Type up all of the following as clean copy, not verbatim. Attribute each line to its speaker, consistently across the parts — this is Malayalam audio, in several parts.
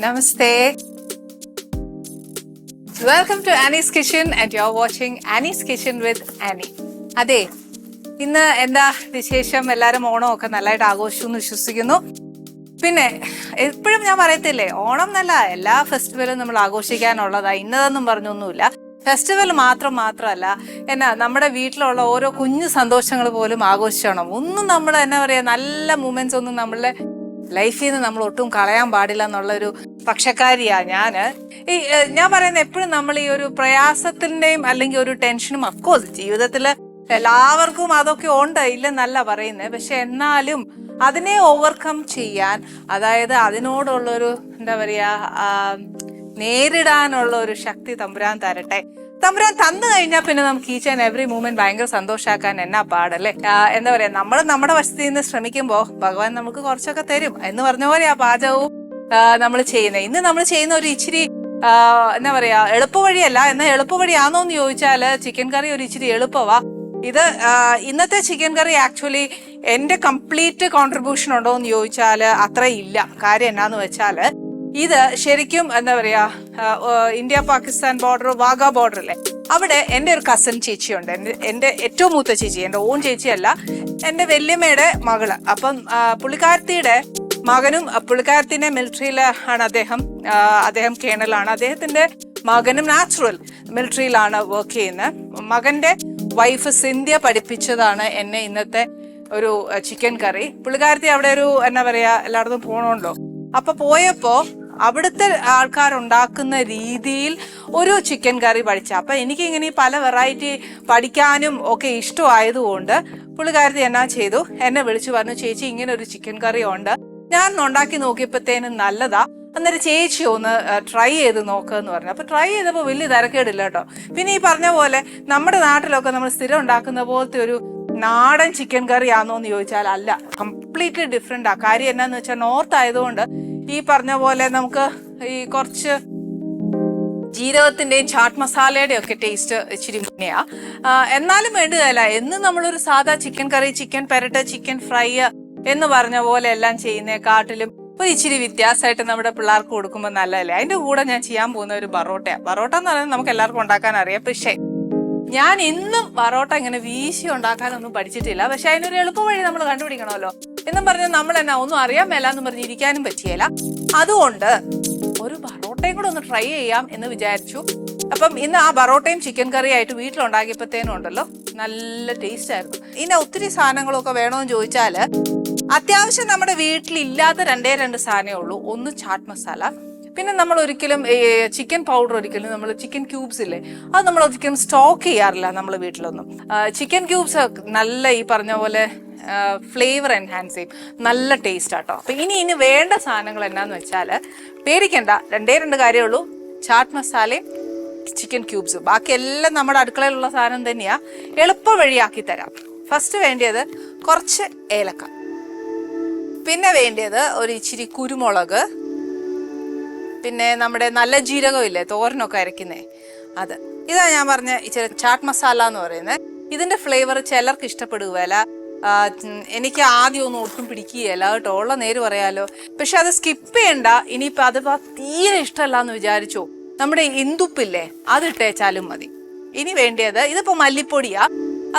Speaker 1: Namaste. Welcome to Annie's Kitchen and you're watching Annie's Kitchen with Annie. അതെ, ഇന്ന് എന്താ വിശേഷം? എല്ലാവരും ഓണമൊക്കെ നല്ലതായിട്ട് ആഘോഷിച്ചു എന്ന് വിശ്വസിക്കുന്നു. പിന്നെ എപ്പോഴും ഞാൻ പറയത്തില്ലേ, ഓണം എന്നല്ല എല്ലാ ഫെസ്റ്റിവലും നമ്മൾ ആഘോഷിക്കാനുള്ളതാ, ഇന്നതെന്നും പറഞ്ഞൊന്നുമില്ല. ഫെസ്റ്റിവൽ മാത്രമല്ല, എന്നാ നമ്മുടെ വീട്ടിലുള്ള ഓരോ കുഞ്ഞു സന്തോഷങ്ങൾ പോലും ആഘോഷിക്കണം. ഒന്നും നമ്മൾ എന്നാ പറയുക, നല്ല മൂമെന്റ്സ് ഒന്നും നമ്മളുടെ ലൈഫിൽ നിന്ന് നമ്മൾ ഒട്ടും കളയാൻ പാടില്ല എന്നുള്ളൊരു പക്ഷക്കാരിയാ ഞാൻ പറയുന്നത്. എപ്പോഴും നമ്മൾ ഈ ഒരു പ്രയാസത്തിന്റെയും അല്ലെങ്കിൽ ഒരു ടെൻഷനും, അഫ്കോഴ്സ് ജീവിതത്തിൽ എല്ലാവർക്കും അതൊക്കെ ഉണ്ട്, ഇല്ലെന്നല്ല പറയുന്നത്. പക്ഷെ എന്നാലും അതിനെ ഓവർകം ചെയ്യാൻ, അതായത് അതിനോടുള്ളൊരു എന്താ പറയാ, നേരിടാനുള്ള ഒരു ശക്തി തമ്പുരാൻ തരട്ടെ. തമ്പുരാൻ തന്നു കഴിഞ്ഞാൽ പിന്നെ നമുക്ക് ഈച്ച് ആൻഡ് എവറി മൂമെന്റ് ഭയങ്കര സന്തോഷാക്കാൻ എന്നാ പാടല്ലേ. എന്താ പറയാ, നമ്മൾ നമ്മുടെ വശത്തിൽ നിന്ന് ശ്രമിക്കുമ്പോൾ ഭഗവാൻ നമുക്ക് കുറച്ചൊക്കെ തരും എന്ന് പറഞ്ഞ പോലെ ആ പാചകവും നമ്മൾ ചെയ്യുന്നത്. ഇന്ന് നമ്മൾ ചെയ്യുന്ന ഒരു ഇച്ചിരി എന്താ പറയാ, എളുപ്പവഴിയല്ല. എന്നാൽ എളുപ്പവഴിയാണോ എന്ന് ചോദിച്ചാൽ ചിക്കൻ കറി ഒരു ഇച്ചിരി എളുപ്പവാ. ഇത് ഇന്നത്തെ ചിക്കൻ കറി ആക്ച്വലി എന്റെ കംപ്ലീറ്റ് കോൺട്രിബ്യൂഷൻ ഉണ്ടോ എന്ന് ചോദിച്ചാൽ അത്ര ഇല്ല. കാര്യം എന്നാന്ന് വെച്ചാൽ, ഇത് ശരിക്കും എന്താ പറയാ, India Pakistan border, Wagah border അല്ലേ, അവിടെ എൻ്റെ ഒരു കസിൻ ചേച്ചിയുണ്ട്. എൻ്റെ ഏറ്റവും മൂത്ത ചേച്ചി, എൻ്റെ ഓൺ ചേച്ചിയല്ല, എൻ്റെ വല്യമ്മയുടെ മകള്. അപ്പം പുള്ളിക്കാരത്തിയുടെ മകനും, പുള്ളിക്കാരത്തിനെ മിലിറ്ററിയിൽ ആണ് അദ്ദേഹം കേണലാണ്. അദ്ദേഹത്തിന്റെ മകനും നാച്ചുറൽ മിലിറ്ററിയിലാണ് വർക്ക് ചെയ്യുന്നത്. മകന്റെ വൈഫ് സിന്ധ്യ പഠിപ്പിച്ചതാണ് എന്നെ ഇന്നത്തെ ഒരു ചിക്കൻ കറി. പുള്ളിക്കാരത്തി അവിടെ ഒരു എന്നാ പറയാ, എല്ലായിടത്തും പോകണമല്ലോ. അപ്പൊ പോയപ്പോ അവിടുത്തെ ആൾക്കാരുണ്ടാക്കുന്ന രീതിയിൽ ഒരു ചിക്കൻ കറി പഠിച്ച. അപ്പൊ എനിക്കിങ്ങനെ പല വെറൈറ്റി പഠിക്കാനും ഒക്കെ ഇഷ്ടമായതുകൊണ്ട് പുള്ളിക്കാരത്തി എന്നാ ചെയ്തു, എന്നെ വിളിച്ചു പറഞ്ഞു, ചേച്ചി ഇങ്ങനെ ഒരു ചിക്കൻ കറി ഉണ്ട്, ഞാൻ ഉണ്ടാക്കി നോക്കിയപ്പോഴത്തേനും നല്ലതാ, അന്നേരം ചേച്ചി ഒന്ന് ട്രൈ ചെയ്ത് നോക്കുക പറഞ്ഞു. അപ്പൊ ട്രൈ ചെയ്തപ്പോൾ വലിയ തിരക്കേടില്ല കേട്ടോ. പിന്നെ ഈ പറഞ്ഞ പോലെ നമ്മുടെ നാട്ടിലൊക്കെ നമ്മൾ സ്ഥിരം ഉണ്ടാക്കുന്ന പോലത്തെ ഒരു നാടൻ ചിക്കൻ കറി ആണോ എന്ന് ചോദിച്ചാൽ അല്ല, കംപ്ലീറ്റ്ലി ഡിഫറെന്റ് ആ. കാര്യം എന്നാന്ന് വെച്ചാൽ നോർത്ത് ആയതുകൊണ്ട് ഈ പറഞ്ഞ പോലെ നമുക്ക് ഈ കുറച്ച് ജീരകത്തിന്റെയും ചാട്ട് മസാലയുടെ ഒക്കെ ടേസ്റ്റ് ഇച്ചിരി മുന്നെയാ. എന്നാലും വേണ്ടതല്ല, എന്ന് നമ്മളൊരു സാധാ ചിക്കൻ കറി, ചിക്കൻ പെരട്ട്, ചിക്കൻ ഫ്രൈ എന്ന് പറഞ്ഞ പോലെ എല്ലാം ചെയ്യുന്നേക്കാട്ടിലും ഒരു ഇച്ചിരി വ്യത്യാസമായിട്ട് നമ്മുടെ പിള്ളേർക്ക് കൊടുക്കുമ്പോൾ നല്ലതല്ലേ. അതിന്റെ കൂടെ ഞാൻ ചെയ്യാൻ പോകുന്ന ഒരു ബറോട്ടയാണ്. ബറോട്ട എന്ന് പറയുന്നത് നമുക്ക് എല്ലാവർക്കും ഉണ്ടാക്കാൻ അറിയാം. പക്ഷേ ഞാൻ ഇന്നും ബറോട്ട ഇങ്ങനെ വീശി ഉണ്ടാക്കാനൊന്നും പഠിച്ചിട്ടില്ല. പക്ഷെ അതിനൊരു എളുപ്പ വഴി നമ്മൾ കണ്ടുപിടിക്കണമല്ലോ എന്നും പറഞ്ഞ് നമ്മൾ എന്നാ ഒന്നും അറിയാൻ മേലാന്ന് പറഞ്ഞ് ഇരിക്കാനും പറ്റിയല്ല. അതുകൊണ്ട് ഒരു ബറോട്ടയും കൂടെ ഒന്ന് ട്രൈ ചെയ്യാം എന്ന് വിചാരിച്ചു. അപ്പം ഇന്ന് ആ ബറോട്ടയും ചിക്കൻ കറിയായിട്ട് വീട്ടിലുണ്ടാക്കിയപ്പോഴത്തേനും ഉണ്ടല്ലോ, നല്ല ടേസ്റ്റ് ആയിരുന്നു. ഇനി ഒത്തിരി സാധനങ്ങളൊക്കെ വേണമെന്ന് ചോദിച്ചാല് അത്യാവശ്യം നമ്മുടെ വീട്ടിലില്ലാത്ത രണ്ട് സാധനമേ ഉള്ളൂ. ഒന്ന് ചാട്ട് മസാല, പിന്നെ നമ്മൾ ഒരിക്കലും ചിക്കൻ പൗഡർ, ഒരിക്കലും നമ്മൾ ചിക്കൻ ക്യൂബ്സ് ഇല്ലേ, അത് നമ്മൾ ഒരിക്കലും സ്റ്റോക്ക് ചെയ്യാറില്ല നമ്മൾ വീട്ടിലൊന്നും. ചിക്കൻ ക്യൂബ്സ് നല്ല ഈ പറഞ്ഞ പോലെ ഫ്ലേവർ എൻഹാൻസ് ചെയ്യും, നല്ല ടേസ്റ്റ് ആട്ടോ. അപ്പൊ ഇനി വേണ്ട സാധനങ്ങൾ എന്നാന്ന് വെച്ചാൽ പേടിക്കണ്ട, രണ്ട് കാര്യമേ ഉള്ളൂ, ചാട്ട് മസാലയും ചിക്കൻ ക്യൂബ്സും. ബാക്കി എല്ലാം നമ്മുടെ അടുക്കളയിലുള്ള സാധനം തന്നെയാ, എളുപ്പ വഴിയാക്കി തരാം. ഫസ്റ്റ് വേണ്ടിയത് കുറച്ച് ഏലക്ക, പിന്നെ വേണ്ടിയത് ഒരു ഇച്ചിരി കുരുമുളക്, പിന്നെ നമ്മുടെ നല്ല ജീരകം ഇല്ലേ, തോരനൊക്കെ അരയ്ക്കുന്നേ, അത്. ഇതാ ഞാൻ പറഞ്ഞ ഇച്ചിരി ചാട്ട് മസാല എന്ന് പറയുന്നത്. ഇതിന്റെ ഫ്ലേവർ ചിലർക്ക് ഇഷ്ടപ്പെടുകയല്ല, എനിക്ക് ആദ്യം ഒന്നും ഒട്ടും പിടിക്കുകയല്ല കേട്ടോ, ഉള്ള നേര് പറയാലോ. പക്ഷെ അത് സ്കിപ്പ് ചെയ്യണ്ട. ഇനിയിപ്പോൾ അത് തീരെ ഇഷ്ടമല്ല എന്ന് വിചാരിച്ചോ, നമ്മുടെ ഇന്ദുപ്പില്ലേ, അതിട്ടേച്ചാലും മതി. ഇനി വേണ്ടിയത്, ഇതിപ്പോ മല്ലിപ്പൊടിയാ,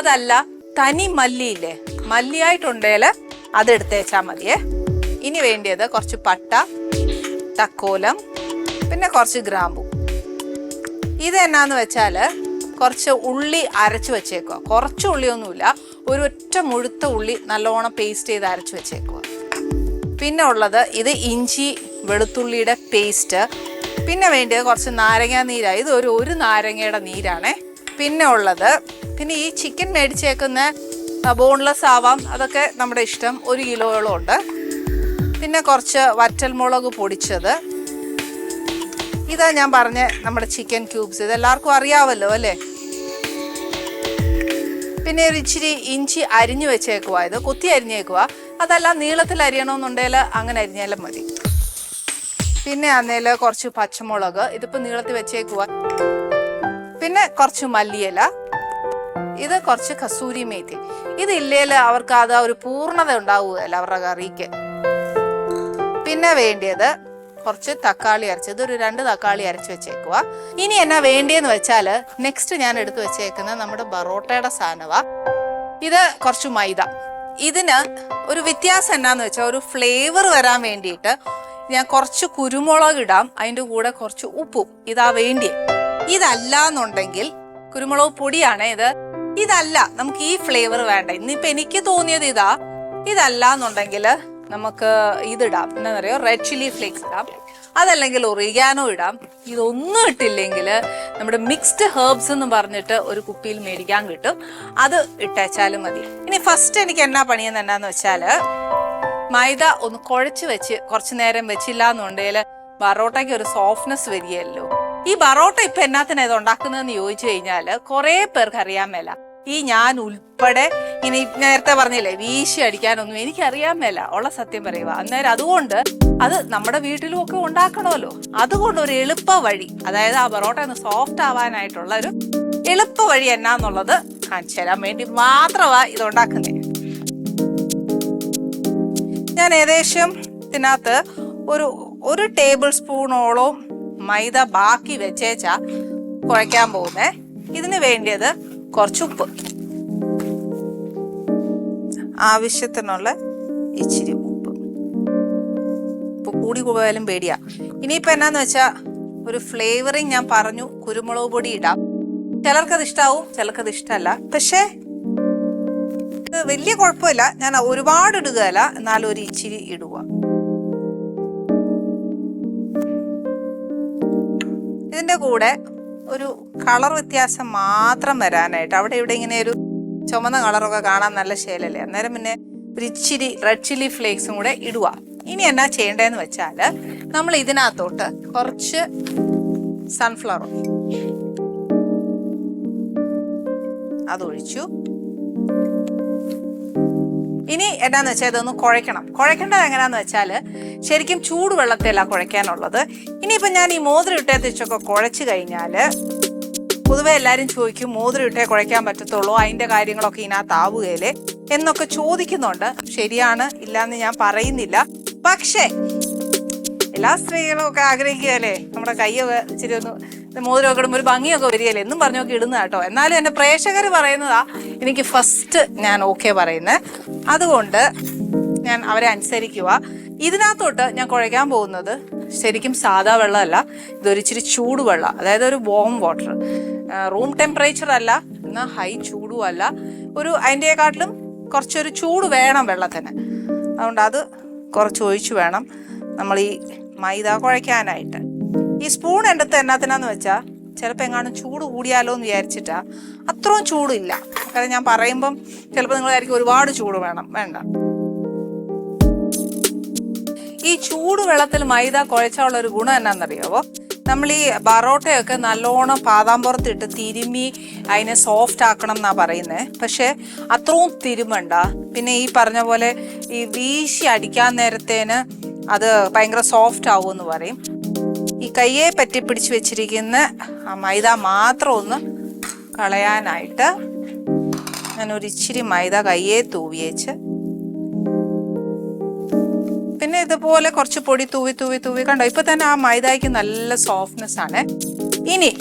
Speaker 1: അതല്ല തനി മല്ലിയില്ലേ, മല്ലിയായിട്ടുണ്ടേല് അതെടുത്തേച്ചാ മതിയേ. ഇനി വേണ്ടിയത് കുറച്ച് പട്ട, തക്കോലം, പിന്നെ കുറച്ച് ഗ്രാമ്പു. ഇത് എന്നാന്ന് വെച്ചാല് കുറച്ച് ഉള്ളി അരച്ചു വെച്ചേക്കുക. കുറച്ച് ഉള്ളിയൊന്നുമില്ല, ഒരു ഒറ്റ മുഴുത്ത ഉള്ളി നല്ലോണം പേസ്റ്റ് ചെയ്ത് അരച്ചു വെച്ചേക്കുക. പിന്നെ ഉള്ളത് ഇത് ഇഞ്ചി വെളുത്തുള്ളിയുടെ പേസ്റ്റ്. പിന്നെ വേണ്ടിയത് കുറച്ച് നാരങ്ങ നീരാണ്, ഇത് ഒരു നാരങ്ങയുടെ നീരാണേ. പിന്നെ ഉള്ളത്, പിന്നെ ഈ ചിക്കൻ മേടിച്ചേക്കുന്ന ബോൺലെസ് ആവാം, അതൊക്കെ നമ്മുടെ ഇഷ്ടം, 1 കിലോയോളം ഉണ്ട്. പിന്നെ കുറച്ച് വറ്റൽമുളക് പൊടിച്ചത്. ഇതാ ഞാൻ പറഞ്ഞ നമ്മുടെ ചിക്കൻ ക്യൂബ്സ്, ഇതെല്ലാവർക്കും അറിയാവല്ലോ അല്ലേ. പിന്നെ ഒരു ഇച്ചിരി ഇഞ്ചി അരിഞ്ഞു വെച്ചേക്കുക, ഇത് കൊത്തി അരിഞ്ഞേക്കുക, അതല്ല നീളത്തിൽ അരിയണമെന്നുണ്ടെങ്കിൽ അങ്ങനെ അരിഞ്ഞാലും മതി. പിന്നെ അന്നേൽ കുറച്ച് പച്ചമുളക്, ഇതിപ്പോൾ നീളത്തിൽ വെച്ചേക്കുക. പിന്നെ കുറച്ച് മല്ലിയില, ഇത് കുറച്ച് കസൂരി മേത്തി. ഇതില്ലേൽ അവർക്ക് അത് ഒരു പൂർണ്ണത ഉണ്ടാവുകയല്ല അവരുടെ കറിക്ക്. പിന്നെ വേണ്ടിയത് കുറച്ച് തക്കാളി അരച്ചത്, ഒരു 2 തക്കാളി അരച്ച് വെച്ചേക്കുക. ഇനി എന്നാ വേണ്ടിയെന്ന് വെച്ചാൽ നെക്സ്റ്റ് ഞാൻ എടുത്തു വെച്ചേക്കുന്നത് നമ്മുടെ ബറോട്ടയുടെ സാധനവാ. ഇത് കുറച്ച് മൈദ. ഇതിന് ഒരു വ്യത്യാസം എന്നാന്ന് വെച്ചാൽ ഒരു ഫ്ലേവർ വരാൻ വേണ്ടിയിട്ട് ഞാൻ കുറച്ച് കുരുമുളക് ഇടാം, അതിൻ്റെ കൂടെ കുറച്ച് ഉപ്പും. ഇതാ വേണ്ടി. ഇതല്ല എന്നുണ്ടെങ്കിൽ കുരുമുളക് പൊടിയാണ് ഇത്. ഇതല്ല നമുക്ക് ഈ ഫ്ലേവർ വേണ്ട. ഇന്നിപ്പോൾ എനിക്ക് തോന്നിയത് ഇതല്ല എന്നുണ്ടെങ്കിൽ നമുക്ക് ഇതിടാം, എന്താ പറയുക, റെഡ് ചില്ലി ഫ്ലേക്സ് ഇടാം, അതല്ലെങ്കിൽ ഒറിഗാനോ ഇടാം. ഇതൊന്നും ഇട്ടില്ലെങ്കിൽ നമ്മുടെ മിക്സ്ഡ് ഹെർബ്സ് എന്ന് പറഞ്ഞിട്ട് ഒരു കുപ്പിയിൽ മേടിക്കാൻ കിട്ടും, അത് ഇട്ടേച്ചാലും മതി. ഇനി ഫസ്റ്റ് എനിക്ക് എന്നാ പണിയെന്ന് എന്നാന്ന് വെച്ചാൽ മൈദ ഒന്ന് കുഴച്ച് വെച്ച് കുറച്ചു നേരം വെച്ചില്ല എന്നുണ്ടെങ്കിൽ ബറോട്ടയ്ക്ക് ഒരു സോഫ്റ്റ്നെസ് വരികയല്ലോ. ഈ ബറോട്ട ഇപ്പൊ എന്നാത്തിനാ ഇത് ഉണ്ടാക്കുന്നതെന്ന് ചോദിച്ചു കഴിഞ്ഞാൽ കുറെ പേർക്ക് അറിയാൻ മേല. ഈ ഞാൻ ഉൾപ്പെടെ ഇനി നേരത്തെ പറഞ്ഞില്ലേ വീശി അടിക്കാനൊന്നും എനിക്കറിയാൻ മേല, ഉള്ള സത്യം പറയുക. അന്നേരം അതുകൊണ്ട് അത് നമ്മുടെ വീട്ടിലും ഒക്കെ ഉണ്ടാക്കണമല്ലോ. അതുകൊണ്ട് ഒരു എളുപ്പ വഴി, അതായത് ആ ബറോട്ട ഒന്ന് സോഫ്റ്റ് ആവാനായിട്ടുള്ള ഒരു എളുപ്പ വഴി എന്നാന്നുള്ളത് കാണിച്ചു തരാൻ വേണ്ടി മാത്രമാ ഇത് ഉണ്ടാക്കുന്നത്. ഞാൻ ഏകദേശം ഇതിനകത്ത് ഒരു ടേബിൾ സ്പൂണോളം മൈദ ബാക്കി വെച്ചേച്ചാ കുഴയ്ക്കാൻ പോകുന്നേ. ഇതിന് വേണ്ടിയത് കുറച്ച് ഉപ്പ്, ആവശ്യത്തിനുള്ള ഇച്ചിരി ഉപ്പ്. ഉപ്പ് കൂടി പോയാലും പേടിയാ. ഇനിയിപ്പോ എന്നാന്ന് വെച്ചാ ഒരു ഫ്ലേവറിങ് ഞാൻ പറഞ്ഞു, കുരുമുളക് പൊടി ഇടാം. ചിലർക്കത് ഇഷ്ടാവും, ചിലർക്കത് ഇഷ്ടമല്ല. പക്ഷേ ഇത് വലിയ കുഴപ്പമില്ല, ഞാൻ ഒരുപാട് ഇടുകയല്ല, എന്നാലും ഒരു ഇച്ചിരി ഇടുക. ഇതിന്റെ കൂടെ ഒരു കളർ വ്യത്യാസം മാത്രം വരാനായിട്ട്, അവിടെ ഇവിടെ ഇങ്ങനെ ഒരു ചുമന്ന കളറൊക്കെ കാണാൻ നല്ല ശേലല്ലേ, അന്നേരം പിന്നെ ഒരു ഇച്ചിരി റെഡ് ചില്ലി ഫ്ലേക്സും കൂടെ ഇടുക. ഇനി എന്നാ ചെയ്യേണ്ടതെന്ന് വെച്ചാൽ നമ്മൾ ഇതിനകത്തോട്ട് കുറച്ച് സൺഫ്ലവർ അതൊഴിച്ചു. ഇനി എന്നാന്ന് വെച്ചാൽ ഇതൊന്ന് കുഴയ്ക്കണം. കുഴയ്ക്കേണ്ടത് എങ്ങനെയാന്ന് വെച്ചാൽ ശരിക്കും ചൂടുവെള്ളത്തിലല്ല കുഴയ്ക്കാനുള്ളത്. ഇനിയിപ്പം ഞാൻ ഈ മോതിരം ഇട്ടേ തിരിച്ചൊക്കെ കുഴച്ച് കഴിഞ്ഞാൽ പൊതുവെ എല്ലാവരും ചോദിക്കും മോതിരം ഇട്ടേ കുഴയ്ക്കാൻ പറ്റത്തുള്ളൂ, അതിൻ്റെ കാര്യങ്ങളൊക്കെ ഇതിനകത്താവുകയില്ലേ എന്നൊക്കെ ചോദിക്കുന്നുണ്ട്. ശരിയാണ്, ഇല്ലാന്ന് ഞാൻ പറയുന്നില്ല. പക്ഷേ എല്ലാ സ്ത്രീകളും ഒക്കെ ആഗ്രഹിക്കുകയല്ലേ നമ്മുടെ കയ്യൊക്കെ ഇച്ചിരി ഒന്ന് മോതിരമൊക്കെ ഇടുമ്പോൾ ഒരു ഭംഗിയൊക്കെ വരികയല്ലേ എന്നും പറഞ്ഞൊക്കെ ഇടുന്ന കേട്ടോ. എന്നാലും എൻ്റെ പ്രേക്ഷകർ പറയുന്നതാ എനിക്ക് ഫസ്റ്റ് ഞാൻ ഓക്കെ പറയുന്നത്. അതുകൊണ്ട് ഞാൻ അവരെ അനുസരിക്കുക. ഇതിനകത്തോട്ട് ഞാൻ കുഴയ്ക്കാൻ പോകുന്നത് ശരിക്കും സാധാ വെള്ളമല്ല, ഇതൊരിച്ചിരി ചൂടുവെള്ളം, അതായത് ഒരു വാം വാട്ടർ. റൂം ടെമ്പറേച്ചർ അല്ല, എന്നാൽ ഹൈ ചൂടും അല്ല, ഒരു അതിൻ്റെക്കാട്ടിലും കുറച്ചൊരു ചൂട് വേണം വെള്ളത്തിന്. അതുകൊണ്ട് അത് കുറച്ച് ഒഴിച്ചു വേണം നമ്മൾ ഈ മൈദ കുഴയ്ക്കാനായിട്ട്. ഈ സ്പൂൺ എൻ്റെ അടുത്ത് എന്നാത്തിനാന്ന് വെച്ചാൽ ചിലപ്പോൾ എങ്ങാനും ചൂട് കൂടിയാലോ എന്ന് വിചാരിച്ചിട്ടാ. അത്രയും ചൂടില്ല, കാരണം ഞാൻ പറയുമ്പം ചിലപ്പോൾ നിങ്ങളായിരിക്കും ഒരുപാട് ചൂട് വേണ്ട. ഈ ചൂട് വെള്ളത്തിൽ മൈദ കുഴച്ചുള്ള ഒരു ഗുണം എന്നാന്നറിയാവോ, നമ്മൾ ഈ ബറോട്ടയൊക്കെ നല്ലോണം പാതാമ്പുറത്തിട്ട് തിരുമ്മി അതിനെ സോഫ്റ്റ് ആക്കണം എന്നാ പറയുന്നത്. പക്ഷെ അത്രയും തിരുമണ്ട. പിന്നെ ഈ പറഞ്ഞ പോലെ ഈ വീശി അടിക്കാൻ നേരത്തേന് അത് ഭയങ്കര സോഫ്റ്റ് ആവുമെന്ന് പറയും. ഈ കയ്യെ പറ്റി പിടിച്ച് വെച്ചിരിക്കുന്ന ആ മൈദ മാത്രം ഒന്ന് കളയാനായിട്ട് ഞാനൊരു ഇച്ചിരി മൈദ കയ്യെ തൂവിയേച്ച്, പിന്നെ ഇതുപോലെ കുറച്ച് പൊടി തൂവി കണ്ടോ. ഇപ്പൊ തന്നെ ആ മൈദയ്ക്ക് നല്ല സോഫ്റ്റ്നെസ് ആണ്. ഇനി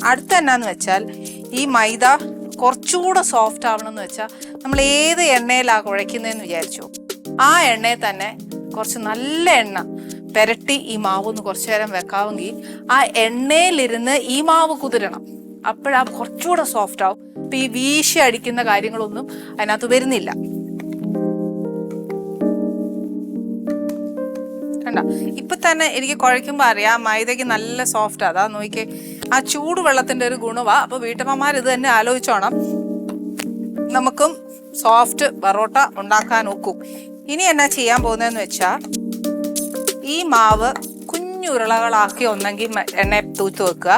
Speaker 1: അടുത്ത എന്നാന്ന് വെച്ചാൽ ഈ മൈദ കുറച്ചുകൂടെ സോഫ്റ്റ് ആവണമെന്ന് വെച്ചാൽ നമ്മൾ ഏത് എണ്ണയിലാണ് കുഴയ്ക്കുന്നതെന്ന് വിചാരിച്ചു, ആ എണ്ണയിൽ തന്നെ കുറച്ച് നല്ല എണ്ണ പെരട്ടി ഈ മാവ് ഒന്ന് കുറച്ചു നേരം വെക്കാമെങ്കിൽ ആ എണ്ണയിലിരുന്ന് ഈ മാവ് കുതിരണം. അപ്പോഴാ കുറച്ചുകൂടെ സോഫ്റ്റ് ആവും. ഇപ്പൊ ഈ വീശി അടിക്കുന്ന കാര്യങ്ങളൊന്നും അതിനകത്ത് വരുന്നില്ല. കണ്ട, ഇപ്പൊ തന്നെ എനിക്ക് കുഴയ്ക്കുമ്പോൾ അറിയാം മൈദയ്ക്ക് നല്ല സോഫ്റ്റ്. അതാ നോക്കിക്കേ, ആ ചൂട് വെള്ളത്തിന്റെ ഒരു ഗുണവാ. അപ്പൊ വീട്ടമ്മമാർ ഇത് തന്നെ ആലോചിച്ചോണം, നമുക്കും സോഫ്റ്റ് ബറോട്ട ഉണ്ടാക്കാൻ ഒക്കും. ഇനി എന്നാ ചെയ്യാൻ പോകുന്നതെന്ന് വെച്ചാൽ ഈ മാവ് കുഞ്ഞുരുളകളാക്കി ഒന്നെങ്കിൽ എണ്ണ തൂത്ത് വെക്കുക,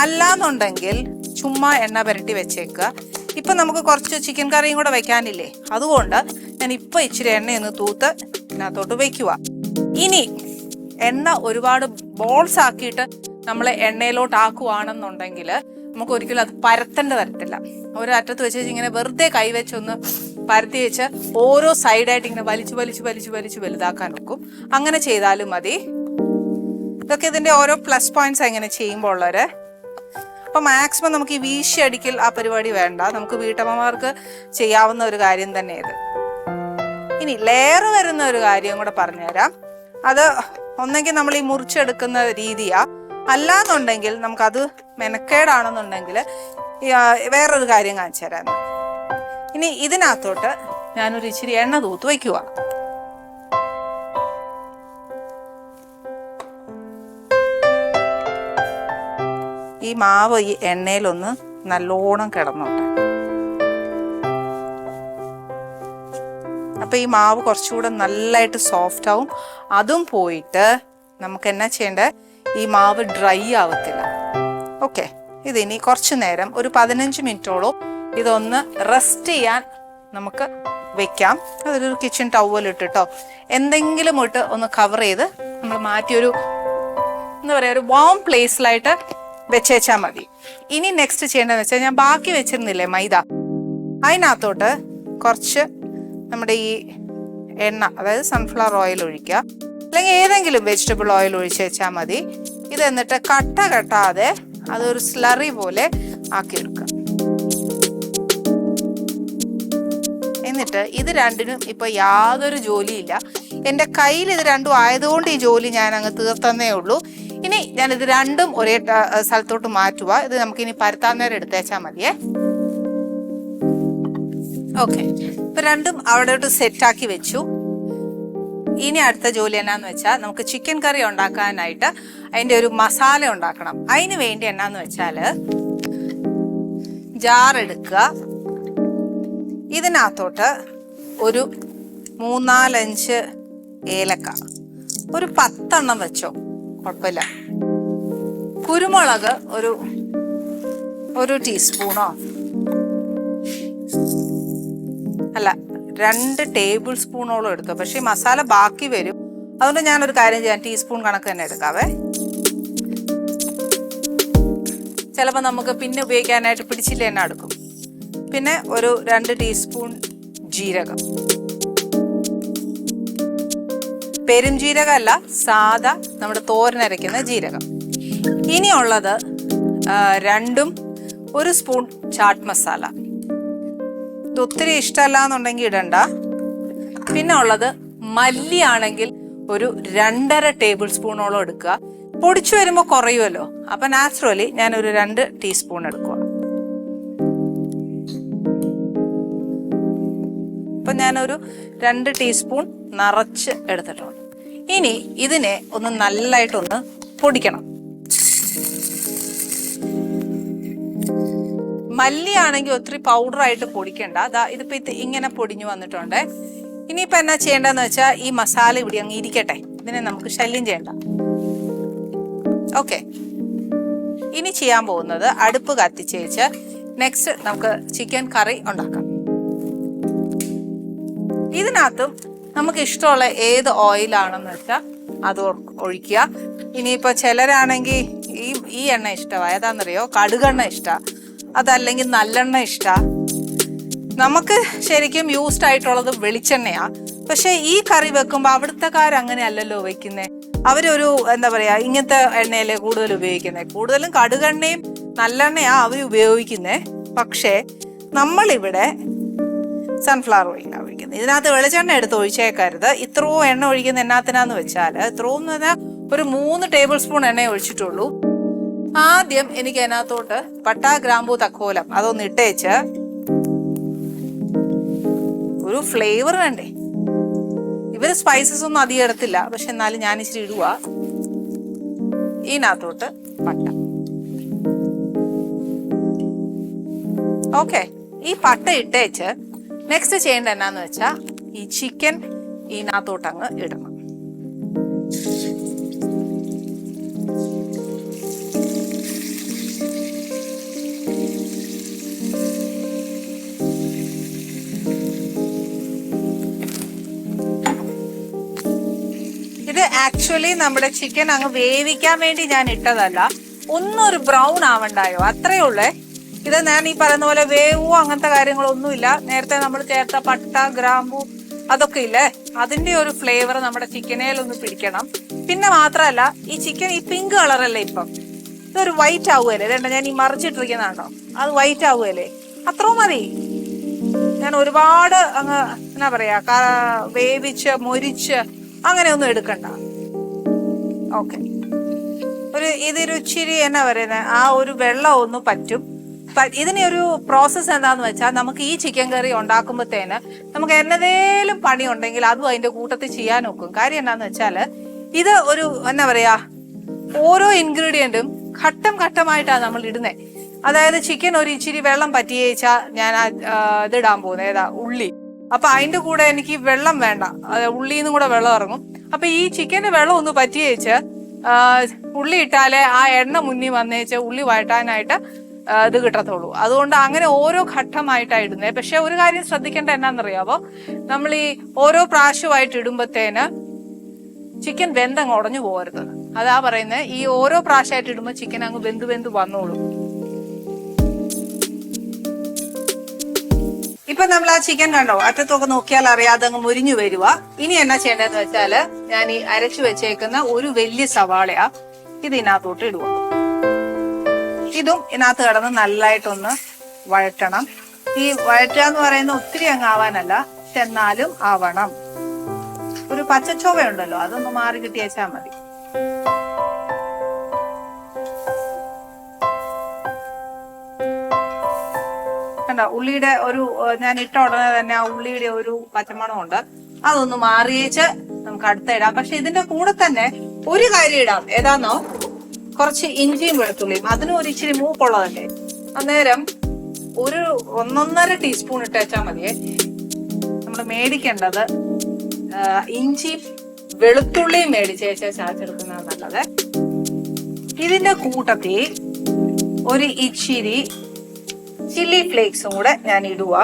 Speaker 1: അല്ലാന്നുണ്ടെങ്കിൽ ചുമ്മാ എണ്ണ പുരട്ടി വെച്ചേക്കുക. ഇപ്പൊ നമുക്ക് കുറച്ച് ചിക്കൻ കറിയും കൂടെ വെക്കാനില്ലേ, അതുകൊണ്ട് ഞാൻ ഇപ്പൊ ഇച്ചിരി എണ്ണയൊന്ന് തൂത്ത് ഇതിനകത്തോട്ട് വെക്കുക. ഇനി എണ്ണ ഒരുപാട് ബോൾസ് ആക്കിയിട്ട് നമ്മൾ എണ്ണയിലോട്ട് ആക്കുവാണെന്നുണ്ടെങ്കിൽ നമുക്ക് ഒരിക്കലും അത് പരത്തേണ്ട തരത്തില്ല. ഒരു അറ്റത്ത് വെച്ച് ഇങ്ങനെ വെറുതെ കൈവച്ചൊന്ന് പരത്തി വെച്ച് ഓരോ സൈഡായിട്ട് ഇങ്ങനെ വലിച്ചു വലുതാക്കാൻ നോക്കും. അങ്ങനെ ചെയ്താലും മതി. ഇതൊക്കെ ഇതിന്റെ ഓരോ പ്ലസ് പോയിന്റ്സ് എങ്ങനെ ചെയ്യുമ്പോൾ ഉള്ളവര്. അപ്പൊ മാക്സിമം നമുക്ക് ഈ വീശി അടിക്കൽ ആ പരിപാടി വേണ്ട, നമുക്ക് വീട്ടമ്മമാർക്ക് ചെയ്യാവുന്ന ഒരു കാര്യം തന്നെ ഇത്. ഇനി ലെയർ വരുന്ന ഒരു കാര്യം കൂടെ പറഞ്ഞുതരാം. അത് ഒന്നെങ്കിൽ നമ്മൾ ഈ മുറിച്ചെടുക്കുന്ന രീതിയാ, അല്ലാന്നുണ്ടെങ്കിൽ നമുക്കത് മെനക്കേടാണെന്നുണ്ടെങ്കിൽ വേറൊരു കാര്യം കാണിച്ചു തരാം. ഇനി ഇതിനകത്തോട്ട് ഞാനൊരു ഇച്ചിരി എണ്ണ തൂത്ത് വയ്ക്കുക. ഈ മാവ് ഈ എണ്ണയിലൊന്ന് നല്ലോണം കിടന്നോട്ടെ. അപ്പൊ ഈ മാവ് കുറച്ചുകൂടെ നല്ലതായിട്ട് സോഫ്റ്റ് ആവും. അതും പോയിട്ട് നമുക്ക് എന്നാ ചെയ്യേണ്ടത്, ഈ മാവ് ഡ്രൈ ആവത്തില്ല. ഓക്കെ, ഇതിനി കുറച്ചു നേരം ഒരു 15 മിനിറ്റോളം ഇതൊന്ന് റെസ്റ്റ് ചെയ്യാൻ നമുക്ക് വെക്കാം. അതൊരു കിച്ചൺ ടവൽ ഇട്ടിട്ടോ എന്തെങ്കിലും ഇട്ട് ഒന്ന് കവർ ചെയ്ത് നമ്മൾ മാറ്റിയൊരു എന്താ പറയുക ഒരു വാം പ്ലേസിലായിട്ട് വെച്ചേച്ചാൽ മതി. ഇനി നെക്സ്റ്റ് ചെയ്യേണ്ടതെന്ന് വെച്ചാൽ, ഞാൻ ബാക്കി വെച്ചിരുന്നില്ലേ മൈദ, അതിനകത്തോട്ട് കുറച്ച് നമ്മുടെ ഈ എണ്ണ, അതായത് സൺഫ്ലവർ ഓയിൽ ഒഴിക്കുക, അല്ലെങ്കിൽ ഏതെങ്കിലും വെജിറ്റബിൾ ഓയിൽ ഒഴിച്ച് വെച്ചാൽ മതി. ഇത് എന്നിട്ട് കട്ട കെട്ടാതെ അതൊരു സ്ലറി പോലെ ആക്കിയെടുക്കുക. എന്നിട്ട് ഇത് രണ്ടിനും ഇപ്പൊ യാതൊരു ജോലിയില്ല. എൻ്റെ കയ്യിൽ ഇത് രണ്ടും ആയതുകൊണ്ട് ഈ ജോലി ഞാൻ അങ്ങ് തീർത്തന്നേ ഉള്ളൂ. ഇനി ഞാനിത് രണ്ടും ഒരേ സ്ഥലത്തോട്ട് മാറ്റുക. ഇത് നമുക്കിനി പരത്താൻ നേരം എടുത്തേച്ചാൽ മതിയേ. ഓക്കെ, ഇപ്പൊ രണ്ടും അവിടോട്ട് സെറ്റാക്കി വെച്ചു. ഇനി അടുത്ത ജോലി എന്നാന്ന് വെച്ചാൽ, നമുക്ക് ചിക്കൻ കറി ഉണ്ടാക്കാനായിട്ട് അതിൻ്റെ ഒരു മസാല ഉണ്ടാക്കണം. അതിന് വേണ്ടി എന്നാന്ന് വെച്ചാല്, ജാർ എടുക്കുക. ഇതിനകത്തോട്ട് ഒരു 3-4-5 ഏലക്ക, ഒരു 10 എണ്ണം വെച്ചോ, കുഴപ്പമില്ല. കുരുമുളക് ഒരു ടീസ്പൂണോ അല്ല 2 ടേബിൾ സ്പൂണോളം എടുത്തു. പക്ഷെ ഈ മസാല ബാക്കി വരും, അതുകൊണ്ട് ഞാനൊരു കാര്യം ചെയ്യാം, ടീസ്പൂൺ കണക്ക് തന്നെ എടുക്കാവേ. ചിലപ്പോൾ നമുക്ക് പിന്നെ ഉപയോഗിക്കാനായിട്ട് പിടിച്ചില്ല എണ്ണ എടുക്കും. പിന്നെ ഒരു 2 ടീസ്പൂൺ ജീരകം, പെരുംജീരകം അല്ല, സാദാ നമ്മുടെ തോരനരയ്ക്കുന്ന ജീരകം. ഇനിയുള്ളത് 1 സ്പൂൺ ചാട്ട് മസാല. ഇത് ഒത്തിരി ഇഷ്ടമല്ല എന്നുണ്ടെങ്കിൽ ഇടണ്ട. പിന്നെ ഉള്ളത് മല്ലി ആണെങ്കിൽ ഒരു 2.5 ടേബിൾ സ്പൂണോളം എടുക്കുക. പൊടിച്ചു വരുമ്പോൾ കുറയുമല്ലോ, അപ്പൊ നാച്ചുറലി ഞാനൊരു 2 ടീസ്പൂൺ എടുക്കുക. അപ്പൊ ഞാനൊരു 2 ടീസ്പൂൺ നിറച്ച് എടുത്തിട്ടുണ്ട്. ഇനി ഇതിനെ ഒന്ന് നല്ലതായിട്ടൊന്ന് പൊടിക്കണം. മല്ലി ആണെങ്കിൽ ഒത്തിരി പൗഡറായിട്ട് പൊടിക്കണ്ട. ഇതിപ്പോ ഇങ്ങനെ പൊടിഞ്ഞു വന്നിട്ടുണ്ട്. ഇനിയിപ്പോ എന്നാ ചെയ്യേണ്ടതെന്ന് വെച്ചാൽ, ഈ മസാല ഇവിടെ അങ്ങ് ഇരിക്കട്ടെ, ഇതിനെ നമുക്ക് ശല്യം ചെയ്യണ്ട. ഓക്കെ, ഇനി ചെയ്യാൻ പോകുന്നത് അടുപ്പ് കത്തിച്ചേച്ച് നെക്സ്റ്റ് നമുക്ക് ചിക്കൻ കറി ഉണ്ടാക്കാം. ഇതിനകത്തും നമുക്ക് ഇഷ്ടമുള്ള ഏത് ഓയിലാണെന്ന് വെച്ചാൽ അത് ഒഴിക്കുക. ഇനിയിപ്പോൾ ചിലരാണെങ്കിൽ ഈ എണ്ണ ഇഷ്ടമാണ്, ഏതാണെന്നറിയോ, കടുകെണ്ണ ഇഷ്ടമാണ്, അതല്ലെങ്കിൽ നല്ലെണ്ണ ഇഷ്ടമാണ്. നമുക്ക് ശരിക്കും യൂസ്ഡ് ആയിട്ടുള്ളത് വെളിച്ചെണ്ണയാ. പക്ഷെ ഈ കറി വെക്കുമ്പോൾ അവിടുത്തെക്കാരങ്ങനെ അല്ലല്ലോ വെക്കുന്നത്. അവരൊരു എന്താ പറയാ, ഇങ്ങനത്തെ എണ്ണയല്ലേ കൂടുതൽ ഉപയോഗിക്കുന്നത്. കൂടുതലും കടുകെണ്ണയും നല്ലെണ്ണയാ അവർ ഉപയോഗിക്കുന്നത്. പക്ഷേ നമ്മളിവിടെ സൺഫ്ലവർ ഓയിലാണ് ഒഴിക്കുന്നത്. ഇതിനകത്ത് വെളിച്ചെണ്ണ എടുത്ത് ഒഴിച്ചേക്കരുത്. ഇത്രയും എണ്ണ ഒഴിക്കുന്ന എന്നാത്തിനാന്ന് വെച്ചാൽ, ഇത്രയും എന്ന് പറഞ്ഞാൽ ഒരു 3 ടേബിൾ സ്പൂൺ എണ്ണ ഒഴിച്ചിട്ടുള്ളൂ. ആദ്യം എനിക്ക് അതിനകത്തോട്ട് പട്ട, ഗ്രാമ്പൂ, തക്കോലം അതൊന്ന് ഇട്ടേച്ച് ഒരു ഫ്ലേവർ വേണ്ടേ. ഇവര് സ്പൈസസ് ഒന്നും അധികം എടുത്തില്ല, പക്ഷെ എന്നാലും ഞാൻ ഇച്ചിരി ഇടുക. ഇതിനകത്തോട്ട് പട്ട. ഓക്കെ, ഈ പട്ട ഇട്ടേച്ച് നെക്സ്റ്റ് ചെയ്യേണ്ട എന്നാന്ന് വെച്ചാൽ, ഈ ചിക്കൻ ഇതിനകത്തോട്ട് അങ്ങ് ഇടണം. ഇത് ആക്ച്വലി നമ്മുടെ ചിക്കൻ അങ്ങ് വേവിക്കാൻ വേണ്ടി ഞാൻ ഇട്ടതല്ല, ഒന്നൊരു ബ്രൗൺ ആവണ്ടായോ, അത്രയേ ഉള്ളേ. ഇത് ഞാൻ ഈ പറയുന്ന പോലെ വേവോ അങ്ങനത്തെ കാര്യങ്ങളൊന്നുമില്ല. നേരത്തെ നമ്മൾ ചേർത്ത പട്ട, ഗ്രാമ്പൂ, അതൊക്കെ ഇല്ലേ, അതിന്റെ ഒരു ഫ്ലേവർ നമ്മുടെ ചിക്കനേലൊന്ന് പിടിക്കണം. പിന്നെ മാത്രമല്ല ഈ ചിക്കൻ ഈ പിങ്ക് കളറല്ലേ ഇപ്പം, ഇതൊരു വൈറ്റ് ആവുകയല്ലേ. ഇതേണ്ട ഞാൻ ഈ മറിച്ചിട്ടിരിക്കുന്നതാണോ, അത് വൈറ്റ് ആവുകയല്ലേ, അത്രയും മതി. ഞാൻ ഒരുപാട് അങ്ങ് എന്നാ പറയാ വേവിച്ച് മൊരിച്ച് അങ്ങനെയൊന്നും എടുക്കണ്ട. ഓക്കെ, ഇതൊരു ഇച്ചിരി എന്നാ പറയുന്നത്, ആ ഒരു വെള്ളം ഒന്ന് പറ്റും. ഇതിന് ഒരു പ്രോസസ്സ് എന്താന്ന് വെച്ചാൽ, നമുക്ക് ഈ ചിക്കൻ കറി ഉണ്ടാക്കുമ്പോഴത്തേന് നമുക്ക് എന്നതേലും പണി ഉണ്ടെങ്കിൽ അതും അതിന്റെ കൂട്ടത്തിൽ ചെയ്യാൻ നോക്കും. കാര്യം എന്താന്ന് വെച്ചാല് ഇത് ഒരു എന്നാ പറയാ, ഓരോ ഇൻഗ്രീഡിയന്റും ഘട്ടം ഘട്ടമായിട്ടാണ് നമ്മൾ ഇടുന്നത്. അതായത് ചിക്കൻ ഒരു ഇച്ചിരി വെള്ളം പറ്റിയേച്ചാ ഞാൻ ഇതിടാൻ പോകുന്നത് ഏതാ, ഉള്ളി. അപ്പൊ അതിന്റെ കൂടെ എനിക്ക് വെള്ളം വേണ്ട, ഉള്ളിന്നും കൂടെ വെള്ളം ഇറങ്ങും. അപ്പൊ ഈ ചിക്കന്റെ വെള്ളം ഒന്ന് പറ്റിയേച്ച് ഉള്ളി ഇട്ടാലേ ആ എണ്ണ മുന്നിൽ വന്നേച്ച് ഉള്ളി വഴറ്റാനായിട്ട് ഇത് കിട്ടത്തുള്ളൂ. അതുകൊണ്ട് അങ്ങനെ ഓരോ ഘട്ടമായിട്ടാണ് ഇടുന്നത്. പക്ഷെ ഒരു കാര്യം ശ്രദ്ധിക്കേണ്ട എന്നാന്നറിയാവോ, നമ്മൾ ഈ ഓരോ പ്രാവശ്യമായിട്ട് ഇടുമ്പത്തേന് ചിക്കൻ വെന്തങ്ങ് ഉടഞ്ഞു പോകരുത്. അതാ പറയുന്നത്, ഈ ഓരോ പ്രാവശ്യമായിട്ട് ഇടുമ്പോൾ ചിക്കൻ അങ്ങ് വെന്ത് വന്നോളൂ. ഇപ്പൊ നമ്മൾ ആ ചിക്കൻ കണ്ടോ, അറ്റത്തൊക്കെ നോക്കിയാൽ അറിയാതെ അങ്ങ് മുരിഞ്ഞു വരുക. ഇനി എന്നാ ചെയ്യേണ്ടതെന്ന് വെച്ചാല്, ഞാൻ ഈ അരച്ചു വെച്ചേക്കുന്ന ഒരു വലിയ സവാളയാ ഇതിനകത്തോട്ട് ഇടുക. ഇതും ഇതിനകത്ത് കിടന്ന് നല്ലതായിട്ടൊന്ന് വഴറ്റണം. ഈ വഴറ്റുക എന്ന് പറയുന്ന ഒത്തിരി അങ്ങ് ആവാനല്ല, എന്നാലും ആവണം. ഒരു പച്ചച്ചോവയുണ്ടല്ലോ, അതൊന്ന് മാറി കിട്ടിയേച്ചാൽ മതി. കണ്ടോ, ഉള്ളിയുടെ ഒരു ഞാൻ ഇട്ട ഉടനെ തന്നെ ആ ഉള്ളിയുടെ ഒരു പച്ചമണമുണ്ട്, അതൊന്ന് മാറിയേച്ച് നമുക്ക് അടുത്ത ഇടാം. പക്ഷെ ഇതിന്റെ കൂടെ തന്നെ ഒരു കാര്യം ഇടാം. ഏതാന്നോ, കുറച്ച് ഇഞ്ചിയും വെളുത്തുള്ളിയും. അതിനും ഒരു ഇച്ചിരി മൂപ്പുള്ളതല്ലേ. അന്നേരം ഒരു 1.5 ടീസ്പൂൺ ഇട്ടേച്ചാൽ മതിയേ. നമ്മൾ മേടിക്കേണ്ടത് ഇഞ്ചിയും വെളുത്തുള്ളിയും മേടിച്ചേച്ചാ ചാച്ചെടുക്കുന്നത് നല്ലത്. ഇതിന്റെ കൂട്ടത്തിൽ ഒരു ഇച്ചിരി ചില്ലി ഫ്ലേക്സും കൂടെ ഞാൻ ഇടുക.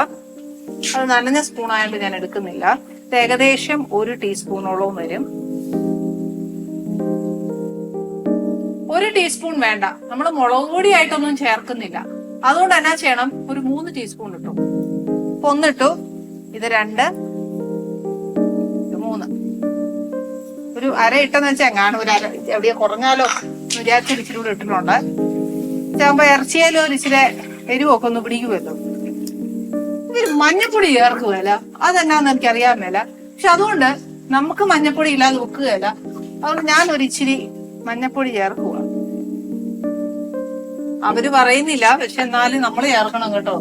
Speaker 1: അത് നനഞ്ഞ സ്പൂൺ ആയതുകൊണ്ട് ഞാൻ എടുക്കുന്നില്ല. ഇത് ഏകദേശം 1 ടീസ്പൂണോളം വരും. 1 ടീസ്പൂൺ വേണ്ട, നമ്മൾ മുളക് പൊടിയായിട്ടൊന്നും ചേർക്കുന്നില്ല. അതുകൊണ്ട് എന്നാ ചെയ്യണം, ഒരു 3 ടീസ്പൂൺ ഇട്ടു. ഇപ്പൊ 1 ഇട്ടു, ഇത് 2, 3, ഒരു അര ഇട്ടെന്ന് വെച്ചാൽ എങ്ങാണ് ഒരു അര എവിടെയാ കുറഞ്ഞാലോ വിചാരിച്ച ഇച്ചിരി കൂടെ ഇട്ടിട്ടുണ്ട്. ചാകുമ്പോ ഇറച്ചിയാലും ഒരു ഇച്ചിരി എരിവൊക്കെ ഒന്ന് പിടിക്കുമല്ലോ. ഇതിൽ മഞ്ഞപ്പൊടി ചേർക്കുകയല്ല, അതെന്നാന്ന് എനിക്ക് അറിയാൻ മേല. പക്ഷെ അതുകൊണ്ട് നമുക്ക് മഞ്ഞപ്പൊടി ഇല്ലാതെ വെക്കുകയല്ല. അതുകൊണ്ട് ഞാൻ ഒരു ഇച്ചിരി മഞ്ഞപ്പൊടി ചേർക്കുക. അവര് പറയുന്നില്ല, പക്ഷെ എന്നാലും നമ്മൾ ചേർക്കണം കേട്ടോ.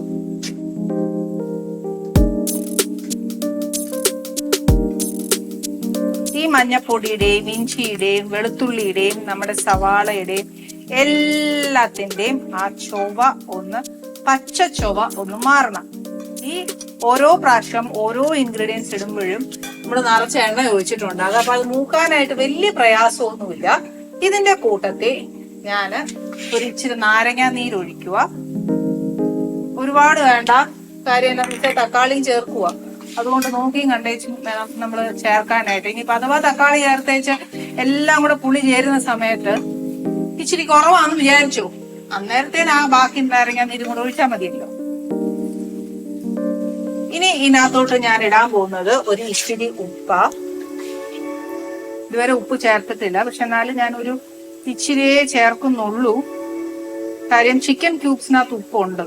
Speaker 1: ഈ മഞ്ഞപ്പൊടിയുടെയും ഇഞ്ചിയുടെയും വെളുത്തുള്ളിയുടെയും നമ്മുടെ സവാളയുടെയും എല്ലാത്തിന്റെയും ആ ചൊവ്വ ഒന്ന്, പച്ച ചൊവ്വ ഒന്ന് മാറണം. ഈ ഓരോ പ്രാവശ്യം ഓരോ ഇൻഗ്രീഡിയൻസ് ഇടുമ്പോഴും നമ്മൾ നിറച്ച എണ്ണ ഒഴിച്ചിട്ടുണ്ടാകും. അപ്പൊ അത് മൂക്കാനായിട്ട് വലിയ പ്രയാസമൊന്നുമില്ല. ഇതിന്റെ കൂട്ടത്തിൽ ഞാന് ഒരു ഇച്ചിരി നാരങ്ങ നീരൊഴിക്കുക. ഒരുപാട് വേണ്ട, കാര്യം എന്താണെന്ന് വെച്ചാൽ തക്കാളിയും ചേർക്കുക. അതുകൊണ്ട് നോക്കിയും കണ്ടേച്ചും വേണം നമ്മൾ ചേർക്കാനായിട്ട്. ഇനിയിപ്പോ അഥവാ തക്കാളി ചേർത്തേച്ച് എല്ലാം കൂടെ പുളി ചേരുന്ന സമയത്ത് ഇച്ചിരി കുറവാണെന്ന് വിചാരിച്ചു, അന്നേരത്തേന് ആ ബാക്കി നാരങ്ങ നീരും കൂടെ ഒഴിച്ചാൽ മതിയല്ലോ. ഇനി ഇതിനകത്തോട്ട് ഞാൻ ഇടാൻ പോകുന്നത് ഒരു ഇച്ചിരി ഉപ്പ. ഇതുവരെ ഉപ്പ് ചേർത്തിട്ടില്ല, പക്ഷെ എന്നാലും ഞാൻ ഒരു ഇച്ചിരിയേ ചേർക്കുന്നുള്ളൂ. കാര്യം ചിക്കൻ ക്യൂബ്സിനകത്ത് ഉപ്പുണ്ട്,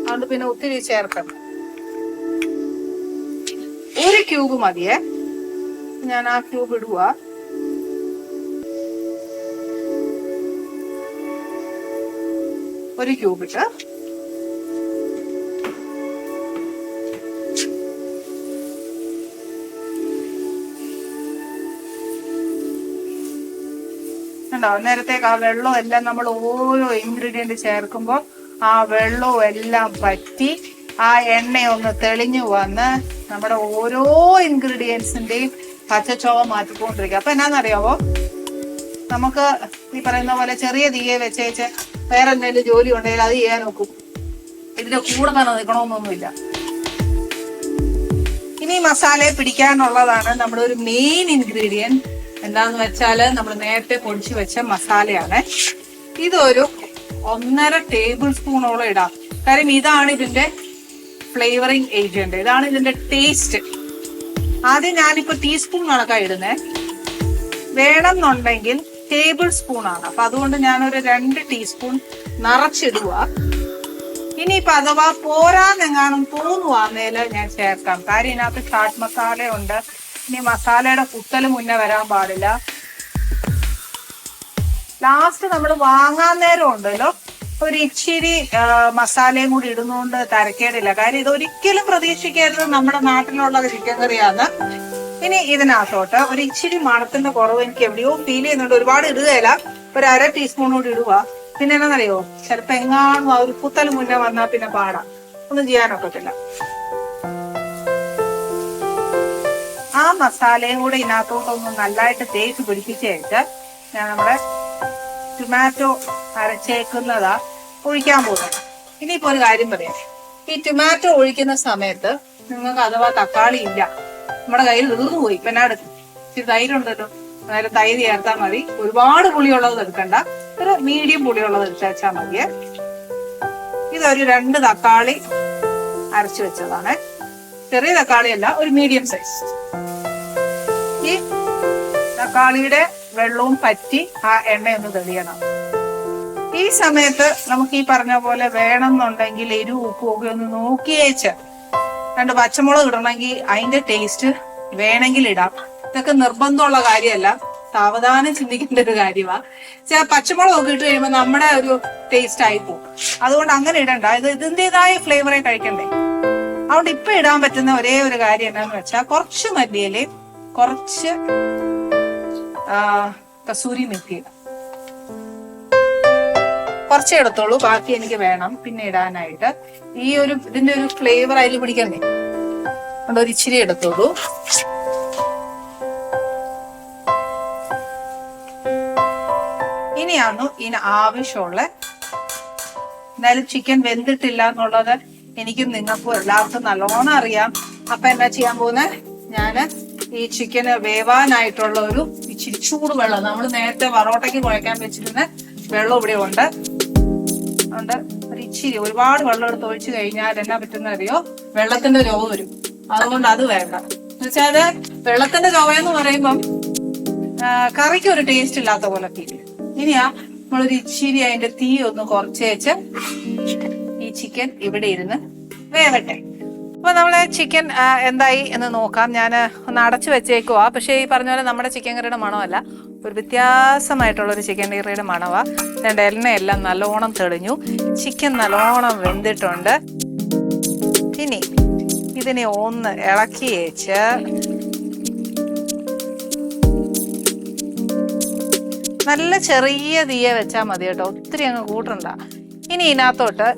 Speaker 1: അതുകൊണ്ട് പിന്നെ ഒത്തിരി ചേർക്കണം. 1 ക്യൂബ് മതിയേ. ഞാൻ ആ ക്യൂബ് ഇടുക. ഒരു ക്യൂബ് ഇട്ട് ഉണ്ടാവും. നേരത്തേക്ക് ആ വെള്ളം എല്ലാം നമ്മൾ ഓരോ ഇൻഗ്രീഡിയന്റ് ചേർക്കുമ്പോൾ ആ വെള്ളവും എല്ലാം പറ്റി ആ എണ്ണയൊന്ന് തെളിഞ്ഞു വന്ന് നമ്മുടെ ഓരോ ഇൻഗ്രീഡിയൻസിന്റെയും പച്ചച്ചോവ മാറ്റിക്കൊണ്ടിരിക്കുക. അപ്പൊ എന്നാന്നറിയാവോ, നമുക്ക് ഈ പറയുന്ന പോലെ ചെറിയ തീയെ വെച്ചേച്ച് വേറെ എന്തെങ്കിലും ജോലി ഉണ്ടെങ്കിൽ അത് ചെയ്യാൻ നോക്കും. ഇതിന്റെ കൂടെ തന്നെ നിൽക്കണമെന്നൊന്നുമില്ല. ഇനി മസാലയെ പിടിക്കാനുള്ളതാണ് നമ്മുടെ ഒരു മെയിൻ ഇൻഗ്രീഡിയന്റ്. എന്താന്ന് വെച്ചാല് നമ്മൾ നേരത്തെ പൊടിച്ചു വെച്ച മസാലയാണ്. ഇതൊരു 1.5 ടേബിൾ സ്പൂണോളം ഇടാം. കാര്യം ഇതാണ് ഇതിന്റെ ഫ്ലേവറിങ് ഏജന്റ്, ഇതാണ് ഇതിന്റെ ടേസ്റ്റ്. ആദ്യം ഞാനിപ്പോ ടീസ്പൂൺ കണക്കാണ് ഇടുന്നേ. വേണമെന്നുണ്ടെങ്കിൽ ടേബിൾ സ്പൂൺ ആണ്. അപ്പൊ അതുകൊണ്ട് ഞാനൊരു 2 ടീസ്പൂൺ നിറച്ചിടുക. ഇനിയിപ്പൊ അഥവാ പോരാന്നെങ്ങാനും തോന്നുവാന്നേല് ഞാൻ ചേർക്കാം. കാര്യം ഇതിനകത്ത് ചാട്ട് മസാല ഉണ്ട്. ഇനി മസാലയുടെ കുത്തല് മുന്നേ വരാൻ പാടില്ല. ലാസ്റ്റ് നമ്മൾ വാങ്ങാൻ നേരം ഉണ്ടല്ലോ ഒരു ഇച്ചിരി മസാലയും കൂടി ഇടുന്നോണ്ട് തരക്കേടില്ല. കാര്യം ഇതൊരിക്കലും പ്രതീക്ഷിക്കരുത് നമ്മുടെ നാട്ടിലുള്ള ചിക്കൻ കറിയാണ്. ഇനി ഇതിനകത്തോട്ട് ഒരു ഇച്ചിരി മണത്തിന്റെ കുറവ് എനിക്ക് എവിടെയോ ഫീൽ ചെയ്യുന്നുണ്ട്. ഒരുപാട് ഇടുകയില്ല, ഒരു 1/2 ടീസ്പൂൺ കൂടി ഇടുക. പിന്നെ എന്നാന്നറിയോ, ചിലപ്പോ എങ്ങാനും ആ ഒരു കുത്തൽ മുന്നേ വന്നാൽ പിന്നെ പാടാം, ഒന്നും ചെയ്യാനൊക്കത്തില്ല. ആ മസാലയും കൂടെ ഇതിനകത്തോട്ടൊന്ന് നല്ലതായിട്ട് തേച്ച് പിടിപ്പിച്ചേച്ച് ഞാൻ നമ്മുടെ ടൊമാറ്റോ അരച്ചേക്കുന്നതാ ഒഴിക്കാൻ പോകുന്നത്. ഇനിയിപ്പോ ഒരു കാര്യം പറയാം. ഈ ടൊമാറ്റോ ഒഴിക്കുന്ന സമയത്ത് നിങ്ങൾക്ക് അഥവാ തക്കാളി ഇല്ല, നമ്മുടെ കയ്യിൽ തീർന്നു പോയി, ഇപ്പൊ എന്നാ എടുക്കും, ഇച്ചിരി തൈര് ഉണ്ടല്ലോ, അതായത് തൈര് ചേർത്താൽ മതി. ഒരുപാട് പുളിയുള്ളത് എടുക്കണ്ട, ഒരു മീഡിയം പുളിയുള്ളത് എടുത്തേച്ചാൽ മതിയെ. ഇതൊരു 2 തക്കാളി അരച്ചു വെച്ചതാണ്. ചെറിയ തക്കാളിയല്ല, ഒരു മീഡിയം സൈസ്. ഈ തക്കാളിയുടെ വെള്ളവും പറ്റി ആ എണ്ണയൊന്ന് തെളിയണം. ഈ സമയത്ത് നമുക്ക് ഈ പറഞ്ഞ പോലെ വേണമെന്നുണ്ടെങ്കിൽ എരിവ് ഉപ്പും ഒക്കെ ഒന്ന് നോക്കിയേച്ച് 2 പച്ചമുളക് ഇടണമെങ്കിൽ അതിന്റെ ടേസ്റ്റ് വേണമെങ്കിൽ ഇടാം. ഇതൊക്കെ നിർബന്ധമുള്ള കാര്യമല്ല, സാവധാനം ചിന്തിക്കേണ്ട ഒരു കാര്യമാണ്. പച്ചമുളക് ഒക്കെ ഇട്ട് കഴിയുമ്പോൾ നമ്മുടെ ഒരു ടേസ്റ്റ് ആയിപ്പോവും. അതുകൊണ്ട് അങ്ങനെ ഇടണ്ട, ഇത് ഇതിൻ്റെതായ ഫ്ലേവറെ കഴിക്കണ്ടേ. അതുകൊണ്ട് ഇപ്പൊ ഇടാൻ പറ്റുന്ന ഒരേ ഒരു കാര്യം എന്താന്ന് വെച്ചാൽ കുറച്ച് മല്ലിയിലയും കുറച്ച് കസൂരി മെത്തി ഇടാം. കുറച്ചേ എടുത്തോളൂ, ബാക്കി എനിക്ക് വേണം പിന്നെ ഇടാനായിട്ട്. ഈ ഒരു ഇതിന്റെ ഒരു ഫ്ലേവർ അതിൽ പിടിക്കണ്ടേ, അതുകൊണ്ട് ഒരു ഇച്ചിരി എടുത്തോളൂ. ഇനിയാണ് ഇതിന് ആവശ്യമുള്ള, എന്തായാലും ചിക്കൻ വെന്തിട്ടില്ല എന്നുള്ളത് എനിക്കും നിങ്ങൾക്കും എല്ലാവർക്കും നല്ലോണം അറിയാം. അപ്പൊ എന്താ ചെയ്യാൻ പോകുന്നത്, ഞാന് ഈ ചിക്കന് വേവാനായിട്ടുള്ള ഒരു ഇച്ചിരി ചൂടുവെള്ളം, നമ്മൾ നേരത്തെ പറോട്ടയ്ക്ക് കുഴക്കാൻ വെച്ചിരുന്ന വെള്ളം ഇവിടെ ഉണ്ട്. അതുകൊണ്ട് ഒരു ഇച്ചിരി, ഒരുപാട് വെള്ളം എടുത്ത് ഒഴിച്ചു കഴിഞ്ഞാൽ എന്നാ പറ്റുന്ന അറിയോ, വെള്ളത്തിന്റെ ചുവ വരും. അതുകൊണ്ട് അത് വേണ്ട. എന്നുവെച്ചാല് വെള്ളത്തിന്റെ ചുവയെന്ന് പറയുമ്പം കറിക്ക് ഒരു ടേസ്റ്റ് ഇല്ലാത്ത പോലെ ഫീൽ. ഇനിയാ നമ്മളൊരു ഇച്ചിരി അതിന്റെ തീ ഒന്ന് കുറച്ച് വെച്ച് ഈ ചിക്കൻ ഇവിടെ ഇരുന്ന് വേവട്ടെ. അപ്പൊ നമ്മളെ ചിക്കൻ എന്തായി എന്ന് നോക്കാം. ഞാൻ ഒന്ന് അടച്ചു വെച്ചേക്കുവാ. പക്ഷെ ഈ പറഞ്ഞ പോലെ നമ്മുടെ ചിക്കൻ കറിയുടെ മണമല്ല, ഒരു വ്യത്യാസമായിട്ടുള്ള ഒരു ചിക്കൻ കറിയുടെ മണവാ. എണ്ണയെല്ലാം നല്ലോണം തെളിഞ്ഞു, ചിക്കൻ നല്ലോണം വെന്തിട്ടുണ്ട്. ഇനി ഇതിനെ ഒന്ന് ഇളക്കി വെച്ച് നല്ല ചെറിയ തീയ വെച്ചാൽ മതി കേട്ടോ, ഒത്തിരി അങ്ങ് കൂട്ടണ്ട. ഇനി ഇതിനകത്തോട്ട്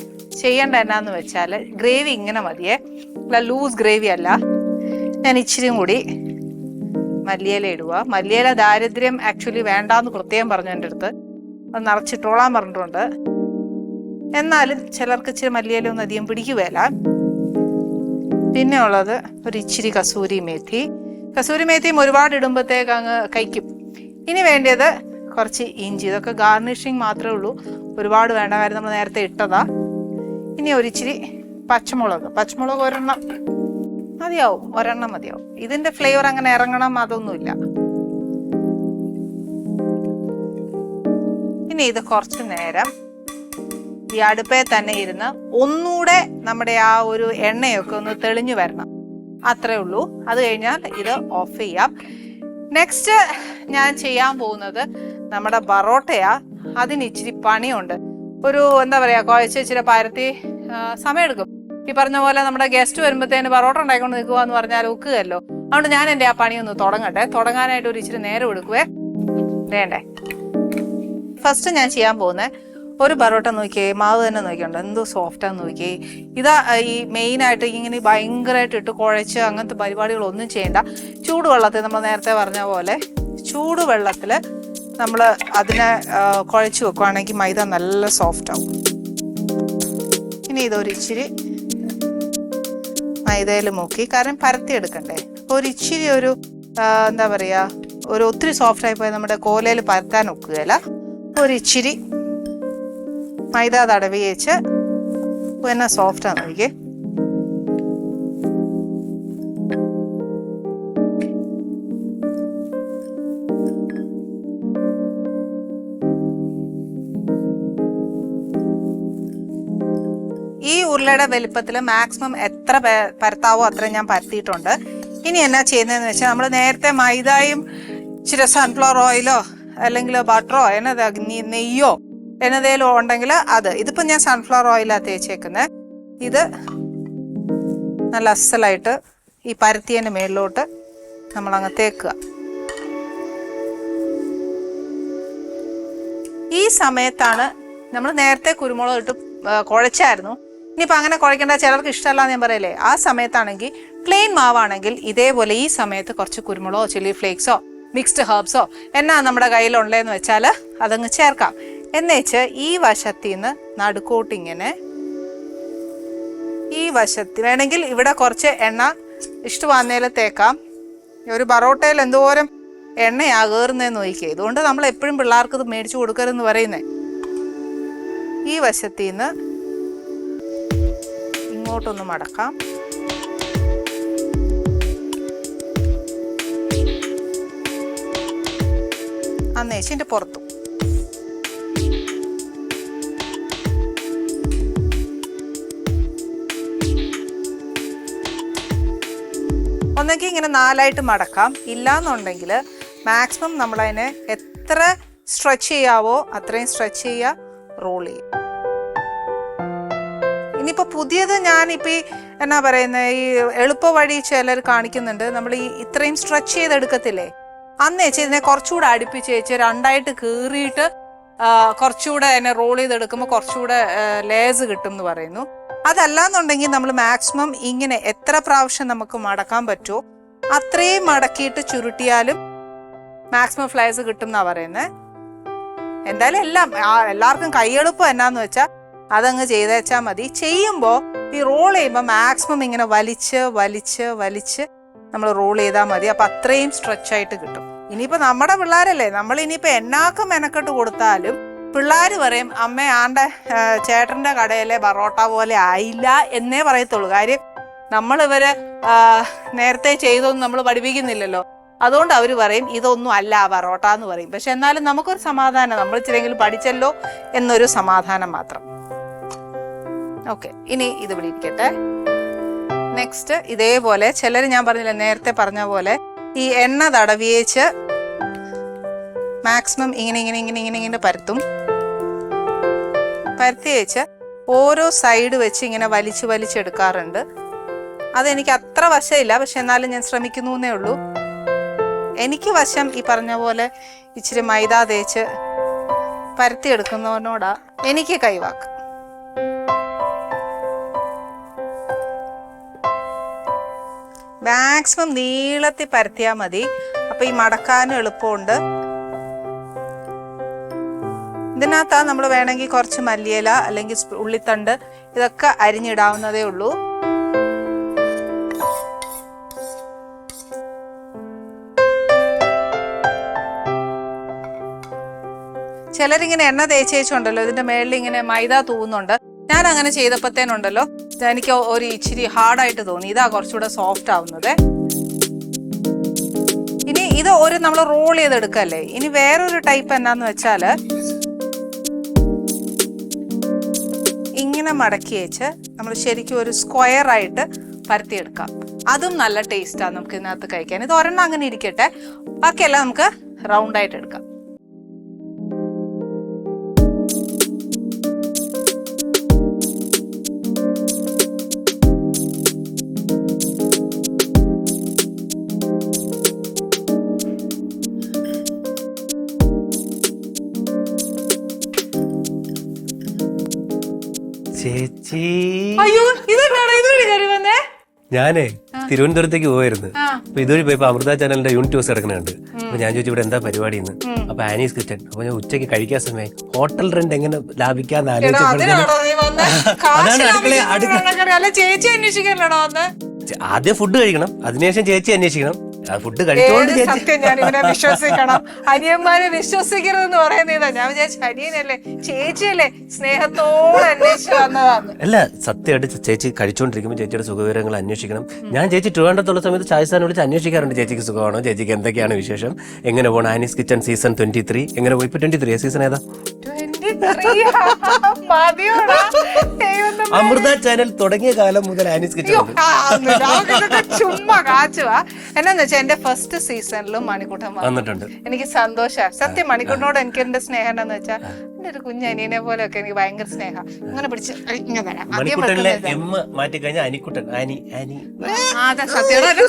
Speaker 1: ചെയ്യേണ്ട എന്നാന്ന് വെച്ചാൽ ഗ്രേവി ഇങ്ങനെ മതിയേ, ലൂസ് ഗ്രേവി അല്ല. ഞാൻ ഇച്ചിരിയും കൂടി മല്ലിയില ഇടുക. മല്ലിയില ദാരിദ്ര്യം ആക്ച്വലി വേണ്ടാന്ന് പ്രത്യേകം പറഞ്ഞു എൻ്റെ അടുത്ത്, അത് നിറച്ചിട്ടോളാൻ പറഞ്ഞിട്ടുണ്ട്. എന്നാലും ചിലർക്ക് ഇച്ചിരി മല്ലിയില ഒന്നും അധികം പിടിക്കുകയില്ല. പിന്നെ ഉള്ളത് ഒരു ഇച്ചിരി കസൂരി മേത്തി. കസൂരി മേത്തിയും ഒരുപാട് ഇടുമ്പോഴത്തേക്ക് അങ്ങ് കഴിക്കും. ഇനി വേണ്ടത് കുറച്ച് ഇഞ്ചി. ഇതൊക്കെ ഗാർണിഷിങ് മാത്രമേ ഉള്ളൂ, ഒരുപാട് വേണ്ട, കാര്യം നമ്മൾ നേരത്തെ ഇട്ടതാ. ഇനി ഒരിച്ചിരി പച്ചമുളക്, പച്ചമുളക് 1 എണ്ണം മതിയാവും, 1 എണ്ണം മതിയാവും. ഇതിന്റെ ഫ്ലേവർ അങ്ങനെ ഇറങ്ങണം അതൊന്നുമില്ല. ഇനി ഇത് കുറച്ച് നേരം ഈ അടുപ്പേ തന്നെ ഇരുന്ന് ഒന്നുകൂടെ നമ്മുടെ ആ ഒരു എണ്ണയൊക്കെ ഒന്ന് തെളിഞ്ഞു വരണം, അത്രേ ഉള്ളൂ. അത് കഴിഞ്ഞാൽ ഇത് ഓഫ് ചെയ്യാം. നെക്സ്റ്റ് ഞാൻ ചെയ്യാൻ പോകുന്നത് നമ്മുടെ ബറോട്ടയാ. അതിന് ഇച്ചിരി പണിയുണ്ട്. ഒരു എന്താ പറയാ, കുഴച്ച് ഇച്ചിരി പരത്തി സമയമെടുക്കും. ഈ പറഞ്ഞ പോലെ നമ്മുടെ ഗസ്റ്റ് വരുമ്പോഴത്തേന് ബറോട്ട ഉണ്ടായിക്കൊണ്ട് നിൽക്കുക എന്ന് പറഞ്ഞാൽ ഒക്കുകയല്ലോ. അതുകൊണ്ട് ഞാൻ എൻ്റെ ആ പണിയൊന്ന് തുടങ്ങട്ടെ. തുടങ്ങാനായിട്ട് ഒരു ഇച്ചിരി നേരം എടുക്കുവേ, വേണ്ടേ. ഫസ്റ്റ് ഞാൻ ചെയ്യാൻ പോകുന്നത്, ഒരു ബറോട്ട നോക്കിയേ, മാവ് തന്നെ നോക്കിയുണ്ട് എന്തോ സോഫ്റ്റാന്ന് നോക്കിയേ. ഇതാ ഈ മെയിനായിട്ട് ഇങ്ങനെ ഭയങ്കരമായിട്ട് ഇട്ട് കുഴച്ച് അങ്ങനത്തെ പരിപാടികളൊന്നും ചെയ്യണ്ട. ചൂടുവെള്ളത്തിൽ നമ്മൾ നേരത്തെ പറഞ്ഞ പോലെ ചൂടുവെള്ളത്തിൽ നമ്മൾ അതിനെ കുഴച്ച് വെക്കുകയാണെങ്കിൽ മൈദ നല്ല സോഫ്റ്റ് ആവും. ഇനി ഇതൊരിച്ചിരി മൈദയിൽ മുക്കി, കാരണം പരത്തിയെടുക്കണ്ടേ. ഒരിച്ചിരി ഒരു എന്താ പറയുക, ഒരു ഒത്തിരി സോഫ്റ്റ് ആയി പോയി നമ്മുടെ കോലയിൽ പരത്താൻ ഒക്കുകയില്ല. ഒരിച്ചിരി മൈദ തടവി വെച്ച് പിന്നെ സോഫ്റ്റ് ആണ് നോക്കിയേ. ഉരുളയുടെ വലിപ്പത്തിൽ മാക്സിമം എത്ര പരത്താവോ അത്രയും ഞാൻ പരത്തിയിട്ടുണ്ട്. ഇനി എന്നാ ചെയ്യുന്നതെന്ന് വെച്ചാൽ നമ്മൾ നേരത്തെ മൈദയും ഇച്ചിരി സൺഫ്ലവർ ഓയിലോ അല്ലെങ്കിൽ ബട്ടറോ എന്നതാ നെയ്യോ എന്നതേലും ഉണ്ടെങ്കിൽ അത്. ഇതിപ്പോൾ ഞാൻ സൺഫ്ലവർ ഓയിലാണ് തേച്ചേക്കുന്നത്. ഇത് നല്ല അസലായിട്ട് ഈ പരത്തിയതിൻ്റെ മേളിലോട്ട് നമ്മളങ്ങ് തേക്കുക. ഈ സമയത്താണ് നമ്മൾ നേരത്തെ കുരുമുളക് ഇട്ട് കുഴച്ചായിരുന്നു. ഇനിയിപ്പോൾ അങ്ങനെ കുഴക്കേണ്ട, ചിലർക്ക് ഇഷ്ടമല്ല ഞാൻ പറയല്ലേ. ആ സമയത്താണെങ്കിൽ പ്ലെയിൻ മാവാണെങ്കിൽ ഇതേപോലെ ഈ സമയത്ത് കുറച്ച് കുരുമുളകോ ചില്ലി ഫ്ലേക്സോ മിക്സ്ഡ് ഹെർബ്സോ എന്നാ നമ്മുടെ കയ്യിലുള്ളതെന്ന് വെച്ചാൽ അതങ്ങ് ചേർക്കാം. എന്നുവെച്ച് ഈ വശത്തിൽ നിന്ന് നടുക്കോട്ടിങ്ങനെ ഈ വശത്ത് വേണമെങ്കിൽ ഇവിടെ കുറച്ച് എണ്ണ ഇഷ്ടമാകുന്നതിൽ തേക്കാം. ഒരു ബറോട്ടയിൽ എന്തോരം എണ്ണയാ കയറുന്നതെന്ന് നോക്കിയേ. ഇതുകൊണ്ട് നമ്മൾ എപ്പോഴും പിള്ളേർക്ക് ഇത് മേടിച്ചു കൊടുക്കരുതെന്ന് പറയുന്നേ. ഈ വശത്തിൽ നിന്ന് ഇങ്ങോട്ടൊന്ന് മടക്കാം. അന്നേച്ചിൻ്റെ പുറത്തും ഒന്നെങ്കിൽ ഇങ്ങനെ 4ആയിട്ട് മടക്കാം. ഇല്ലാന്നുണ്ടെങ്കിൽ മാക്സിമം നമ്മളതിനെ എത്ര സ്ട്രെച്ച് ചെയ്യാവോ അത്രയും സ്ട്രെച്ച് ചെയ്യുക, റോൾ ചെയ്യുക. ഇനിയിപ്പോൾ പുതിയത് ഞാനിപ്പോൾ എന്നാ പറയുന്നത്, ഈ എളുപ്പ വഴി ചിലർ കാണിക്കുന്നുണ്ട്. നമ്മൾ ഈ ഇത്രയും സ്ട്രെച്ച് ചെയ്തെടുക്കത്തില്ലേ, അന്നേച്ച് ഇതിനെ കുറച്ചുകൂടെ അടുപ്പിച്ച് വെച്ച് 2ആയിട്ട് കീറിയിട്ട് കുറച്ചുകൂടെ അതിനെ റോൾ ചെയ്തെടുക്കുമ്പോൾ കുറച്ചുകൂടെ ലേസ് കിട്ടും എന്ന് പറയുന്നു. അതല്ലാന്നുണ്ടെങ്കിൽ നമ്മൾ മാക്സിമം ഇങ്ങനെ എത്ര പ്രാവശ്യം നമുക്ക് മടക്കാൻ പറ്റുമോ അത്രയും മടക്കിയിട്ട് ചുരുട്ടിയാലും മാക്സിമം ഫ്ലൈസ് കിട്ടും എന്നാണ് പറയുന്നത്. എന്തായാലും എല്ലാവർക്കും കൈയെളുപ്പം എന്നാന്ന് വെച്ചാൽ അതങ്ങ് ചെയ്തേച്ചാൽ മതി. ചെയ്യുമ്പോൾ ഈ റോൾ ചെയ്യുമ്പോൾ മാക്സിമം ഇങ്ങനെ വലിച്ച് വലിച്ച് വലിച്ച് നമ്മൾ റോൾ ചെയ്താൽ മതി. അപ്പം അത്രയും സ്ട്രെച്ചായിട്ട് കിട്ടും. ഇനിയിപ്പോൾ നമ്മുടെ പിള്ളേരല്ലേ, നമ്മൾ ഇനിയിപ്പോൾ എന്നാക്ക് മെനക്കെട്ട് കൊടുത്താലും പിള്ളേർ പറയും അമ്മ ആണ്ട ചേട്ടൻ്റെ കടയിലെ ബറോട്ട പോലെ ആയില്ല എന്നേ പറയത്തുള്ളൂ. കാര്യം നമ്മളിവർ നേരത്തെ ചെയ്തൊന്നും നമ്മൾ പഠിപ്പിക്കുന്നില്ലല്ലോ. അതുകൊണ്ട് അവർ പറയും ഇതൊന്നും അല്ല ബറോട്ട എന്ന് പറയും. പക്ഷെ എന്നാലും നമുക്കൊരു സമാധാനം, നമ്മൾ ഇച്ചിരെങ്കിലും പഠിച്ചല്ലോ എന്നൊരു സമാധാനം മാത്രം. ഓക്കെ, ഇനി ഇത് ഇവിടെ ഇരിക്കട്ടെ. നെക്സ്റ്റ് ഇതേപോലെ ചിലർ ഞാൻ പറഞ്ഞില്ല നേരത്തെ പറഞ്ഞ പോലെ ഈ എണ്ണ തടവിയേച്ച് മാക്സിമം ഇങ്ങനെ പരത്തും. പരത്തി വെച്ച് ഓരോ സൈഡ് വെച്ച് ഇങ്ങനെ വലിച്ചെടുക്കാറുണ്ട്. അതെനിക്ക് അത്ര വശമില്ല, പക്ഷെ എന്നാലും ഞാൻ ശ്രമിക്കുന്നു എന്നേ ഉള്ളൂ. എനിക്ക് വശം ഈ പറഞ്ഞ പോലെ ഇച്ചിരി മൈദ തേച്ച് പരത്തിയെടുക്കുന്നതിനോടാ എനിക്ക് കൈവാക്ക്. മാക്സിമം നീളത്തിൽ പരത്തിയാൽ മതി. അപ്പൊ ഈ മടക്കാനും എളുപ്പമുണ്ട്. ഇതിനകത്താ നമ്മൾ വേണമെങ്കിൽ കുറച്ച് മല്ലിയില അല്ലെങ്കിൽ ഉള്ളിത്തണ്ട് ഇതൊക്കെ അരിഞ്ഞിടാവുന്നതേ ഉള്ളൂ. ചിലരിങ്ങനെ എണ്ണ തേച്ചുണ്ടല്ലോ ഇതിന്റെ മേളിൽ ഇങ്ങനെ മൈദ തൂവുന്നുണ്ട്. ഞാൻ അങ്ങനെ ചെയ്തപ്പോഴത്തേനുണ്ടല്ലോ എനിക്ക് ഒരു ഇച്ചിരി ഹാർഡായിട്ട് തോന്നി. ഇതാ കുറച്ചുകൂടെ സോഫ്റ്റ് ആവുന്നത്. ഇനി ഇത് നമ്മൾ റോൾ ചെയ്തെടുക്കല്ലേ. ഇനി വേറൊരു ടൈപ്പ് എന്നാന്ന് വെച്ചാല് ഇങ്ങനെ മടക്കി വെച്ച് നമ്മൾ ശരിക്കും ഒരു സ്ക്വയർ ആയിട്ട് പരത്തിയെടുക്കാം. അതും നല്ല ടേസ്റ്റാണ് നമുക്ക് ഇതിനകത്ത് കഴിക്കാൻ. ഇത് ഒരെണ്ണം അങ്ങനെ ഇരിക്കട്ടെ, ബാക്കിയെല്ലാം നമുക്ക് റൗണ്ട് ആയിട്ട് എടുക്കാം.
Speaker 2: ചേച്ചി,
Speaker 1: അയ്യോ ഇതൊരു കറി വന്നേ.
Speaker 2: ഞാനേ തിരുവനന്തപുരത്തേക്ക് പോയിരുന്നു. അപ്പൊ ഇതുവഴി പോയപ്പോ അമൃത ചാനലിന്റെ യൂണിറ്റ് ഹൗസ് കിടക്കുന്നുണ്ട്. അപ്പൊ ഞാൻ ചോദിച്ചു ഇവിടെ എന്താ പരിപാടി എന്ന്. അപ്പൊ ആനീസ് കിച്ചൺ. അപ്പൊ ഞാൻ ഉച്ചയ്ക്ക് കഴിക്കാൻ സമയം ഹോട്ടൽ റെന്റ് എങ്ങനെ ലാഭിക്കാന്ന് ആദ്യം ഫുഡ് കഴിക്കണം, അതിനുശേഷം ചേച്ചി അന്വേഷിക്കണം. ഫുഡ് കഴിച്ചോണ്ട്
Speaker 1: സത്യം ഞാൻ ഇവനെ വിശ്വസിക്കണം. അനിയന്മാരെ വിശ്വസിക്കരുതെന്ന് പറയുന്നതാ. ഞാൻ വിചാരിച്ചു അനിയനല്ലേ ചേച്ചിയല്ലേ സ്നേഹത്തോടെ അന്വേഷിച്ചു വന്നതാണ്.
Speaker 2: അല്ല, സത്യമായിട്ട് ചേച്ചി കഴിച്ചോണ്ടിരിക്കുമ്പോൾ ചേച്ചിയുടെ സുഖവിവരങ്ങൾ അന്വേഷിക്കണം. ഞാൻ ചേച്ചി ട്രിവാൻഡ്രത്തുള്ള സമയത്ത് ഷാഹിസ്ഥാനെ വിളിച്ച് അന്വേഷിക്കാറുണ്ട്. ചേച്ചിക്ക് സുഖമാണോ, ചേച്ചിക്ക് എന്തൊക്കെയാണ് വിശേഷം, എങ്ങനെ പോകണം, ആനീസ് കിച്ചൺ സീസൺ 23 എങ്ങനെ പോയി? ഇപ്പൊ 23 സീസൺ ഏതാ?
Speaker 1: മതിയോടാ.
Speaker 2: അമൃത ചാനൽ തുടങ്ങിയ കാലം മുതൽ ആനീസ് കിച്ചൺ
Speaker 1: ചുമ്മാ കാച്ചുവാ. എന്നാന്ന് വെച്ചാൽ എന്റെ ഫസ്റ്റ് സീസണിലും മണിക്കൂട്ടൻ
Speaker 2: വന്നിട്ടുണ്ട്.
Speaker 1: എനിക്ക് സന്തോഷാ. സത്യം മണിക്കൂട്ടിനോട് എനിക്ക് എന്റെ സ്നേഹം എന്താന്ന് വെച്ചാൽ എന്റെ ഒരു കുഞ്ഞനിയനെ പോലെ ഒക്കെ എനിക്ക് ഭയങ്കര സ്നേഹം. ഇങ്ങനെ പിടിച്ച്
Speaker 2: മണിക്കുട്ടനിലെ എം മാറ്റി കഴിഞ്ഞാൽ അനിക്കുട്ടൻ ആനി ആനി.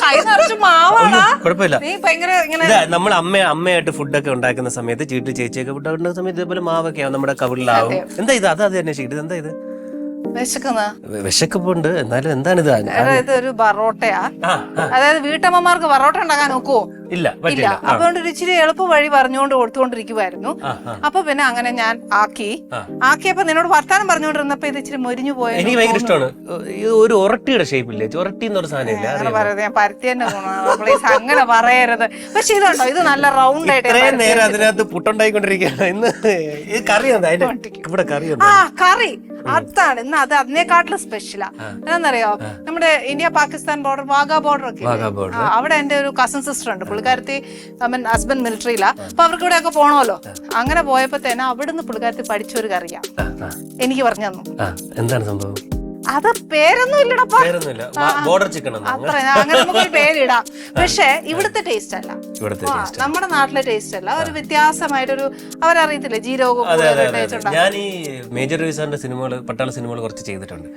Speaker 1: കൈ നിറച്ച് മാവാണ്.
Speaker 2: കുഴപ്പമില്ല.
Speaker 1: നീ ഭയങ്കര ഇങ്ങനെ
Speaker 2: നമ്മൾ അമ്മയായിട്ട് ഫുഡൊക്കെ ഉണ്ടാക്കുന്ന സമയത്ത് ചീട്ട് ചേച്ചിയൊക്കെ ഫുഡ് ഉണ്ടാക്കുന്ന സമയത്ത് ഇതേപോലെ മാവൊക്കെ ആവും നമ്മുടെ കവിളിലാവും. എന്താ ഇത്? അത് തന്നെ ചെയ്ത് എന്താ ഇത്? വിശക്കുണ്ട്. എന്നാലും എന്താണ് ഇത്?
Speaker 1: അതായത് ഒരു ബറോട്ടയാ. അതായത് വീട്ടമ്മമാർക്ക് ബറോട്ട ഉണ്ടാക്കാൻ നോക്കുവോ?
Speaker 2: ഇല്ല,
Speaker 1: ഇല്ല. അതുകൊണ്ട് ഒരു ഇച്ചിരി എളുപ്പ വഴി പറഞ്ഞുകൊണ്ട് കൊടുത്തുകൊണ്ടിരിക്കുവായിരുന്നു. അപ്പൊ പിന്നെ അങ്ങനെ ഞാൻ ആക്കിയപ്പോ നിന്നോട് വർത്താനം പറഞ്ഞുകൊണ്ടിരുന്നപ്പോ ഇത് ഇച്ചിരി മൊരിഞ്ഞു പോയത്
Speaker 2: എനിക്ക് ഭയങ്കര ഇഷ്ടമാണ്. ഇത് ഒരു ഒറട്ടിയുടെ ഷേപ്പില്ലേ? ചൊറട്ടി എന്നൊരു സാധനം ഇല്ല.
Speaker 1: ഞാൻ പരത്തി തന്നെ പ്ലീസ് അങ്ങനെ പറയരുത്. പക്ഷെ ഇതുണ്ടോ, ഇത് നല്ല റൗണ്ട് ആയിട്ട്
Speaker 2: ഇത്രയും നേരം അതിനകത്ത് പുട്ടുണ്ടായിക്കൊണ്ടിരിക്കുകയാണ്. ഇന്ന് കറി ഇവിടെ കറി
Speaker 1: കറി അതാണ് ഇന്ന്. അത് അതിനെക്കാട്ടിലും സ്പെഷ്യലാ. എന്താണെന്നറിയോ, നമ്മുടെ India Pakistan border Wagah border ഒക്കെ അവിടെ എന്റെ ഒരു കസിൻ സിസ്റ്റർ ഉണ്ട്. പുള്ളിക്കാരത്തി ഹസ്ബൻഡ് മിലിറ്ററിയിലാ. അപ്പൊ അവർക്ക് ഇവിടെ ഒക്കെ പോണമല്ലോ. അങ്ങനെ പോയപ്പോ തന്നെ അവിടുന്ന് പുള്ളിക്കാരത്തി പഠിച്ചൊരു കറിയാ എനിക്ക് പറഞ്ഞു തന്നു.
Speaker 2: എന്താണ് സംഭവം?
Speaker 1: അത് പേരൊന്നും ഇല്ലടപ്പാ.
Speaker 2: ബോർഡർ ചിക്കൻ
Speaker 1: അങ്ങനെ നമുക്കൊരു പേരിടാം. പക്ഷെ ഇവിടുത്തെ ടേസ്റ്റ് അല്ല, നമ്മുടെ നാട്ടിലെ ടേസ്റ്റ് അല്ല. ഒരു വ്യത്യാസമായിട്ടൊരു അവരറിയത്തില്ലേ ജീരകവും.
Speaker 2: ഞാൻ ഈ മേജർ രവിസാറിന്റെ സിനിമകള്, പട്ടാള സിനിമകൾ കുറച്ച് ചെയ്തിട്ടുണ്ട്.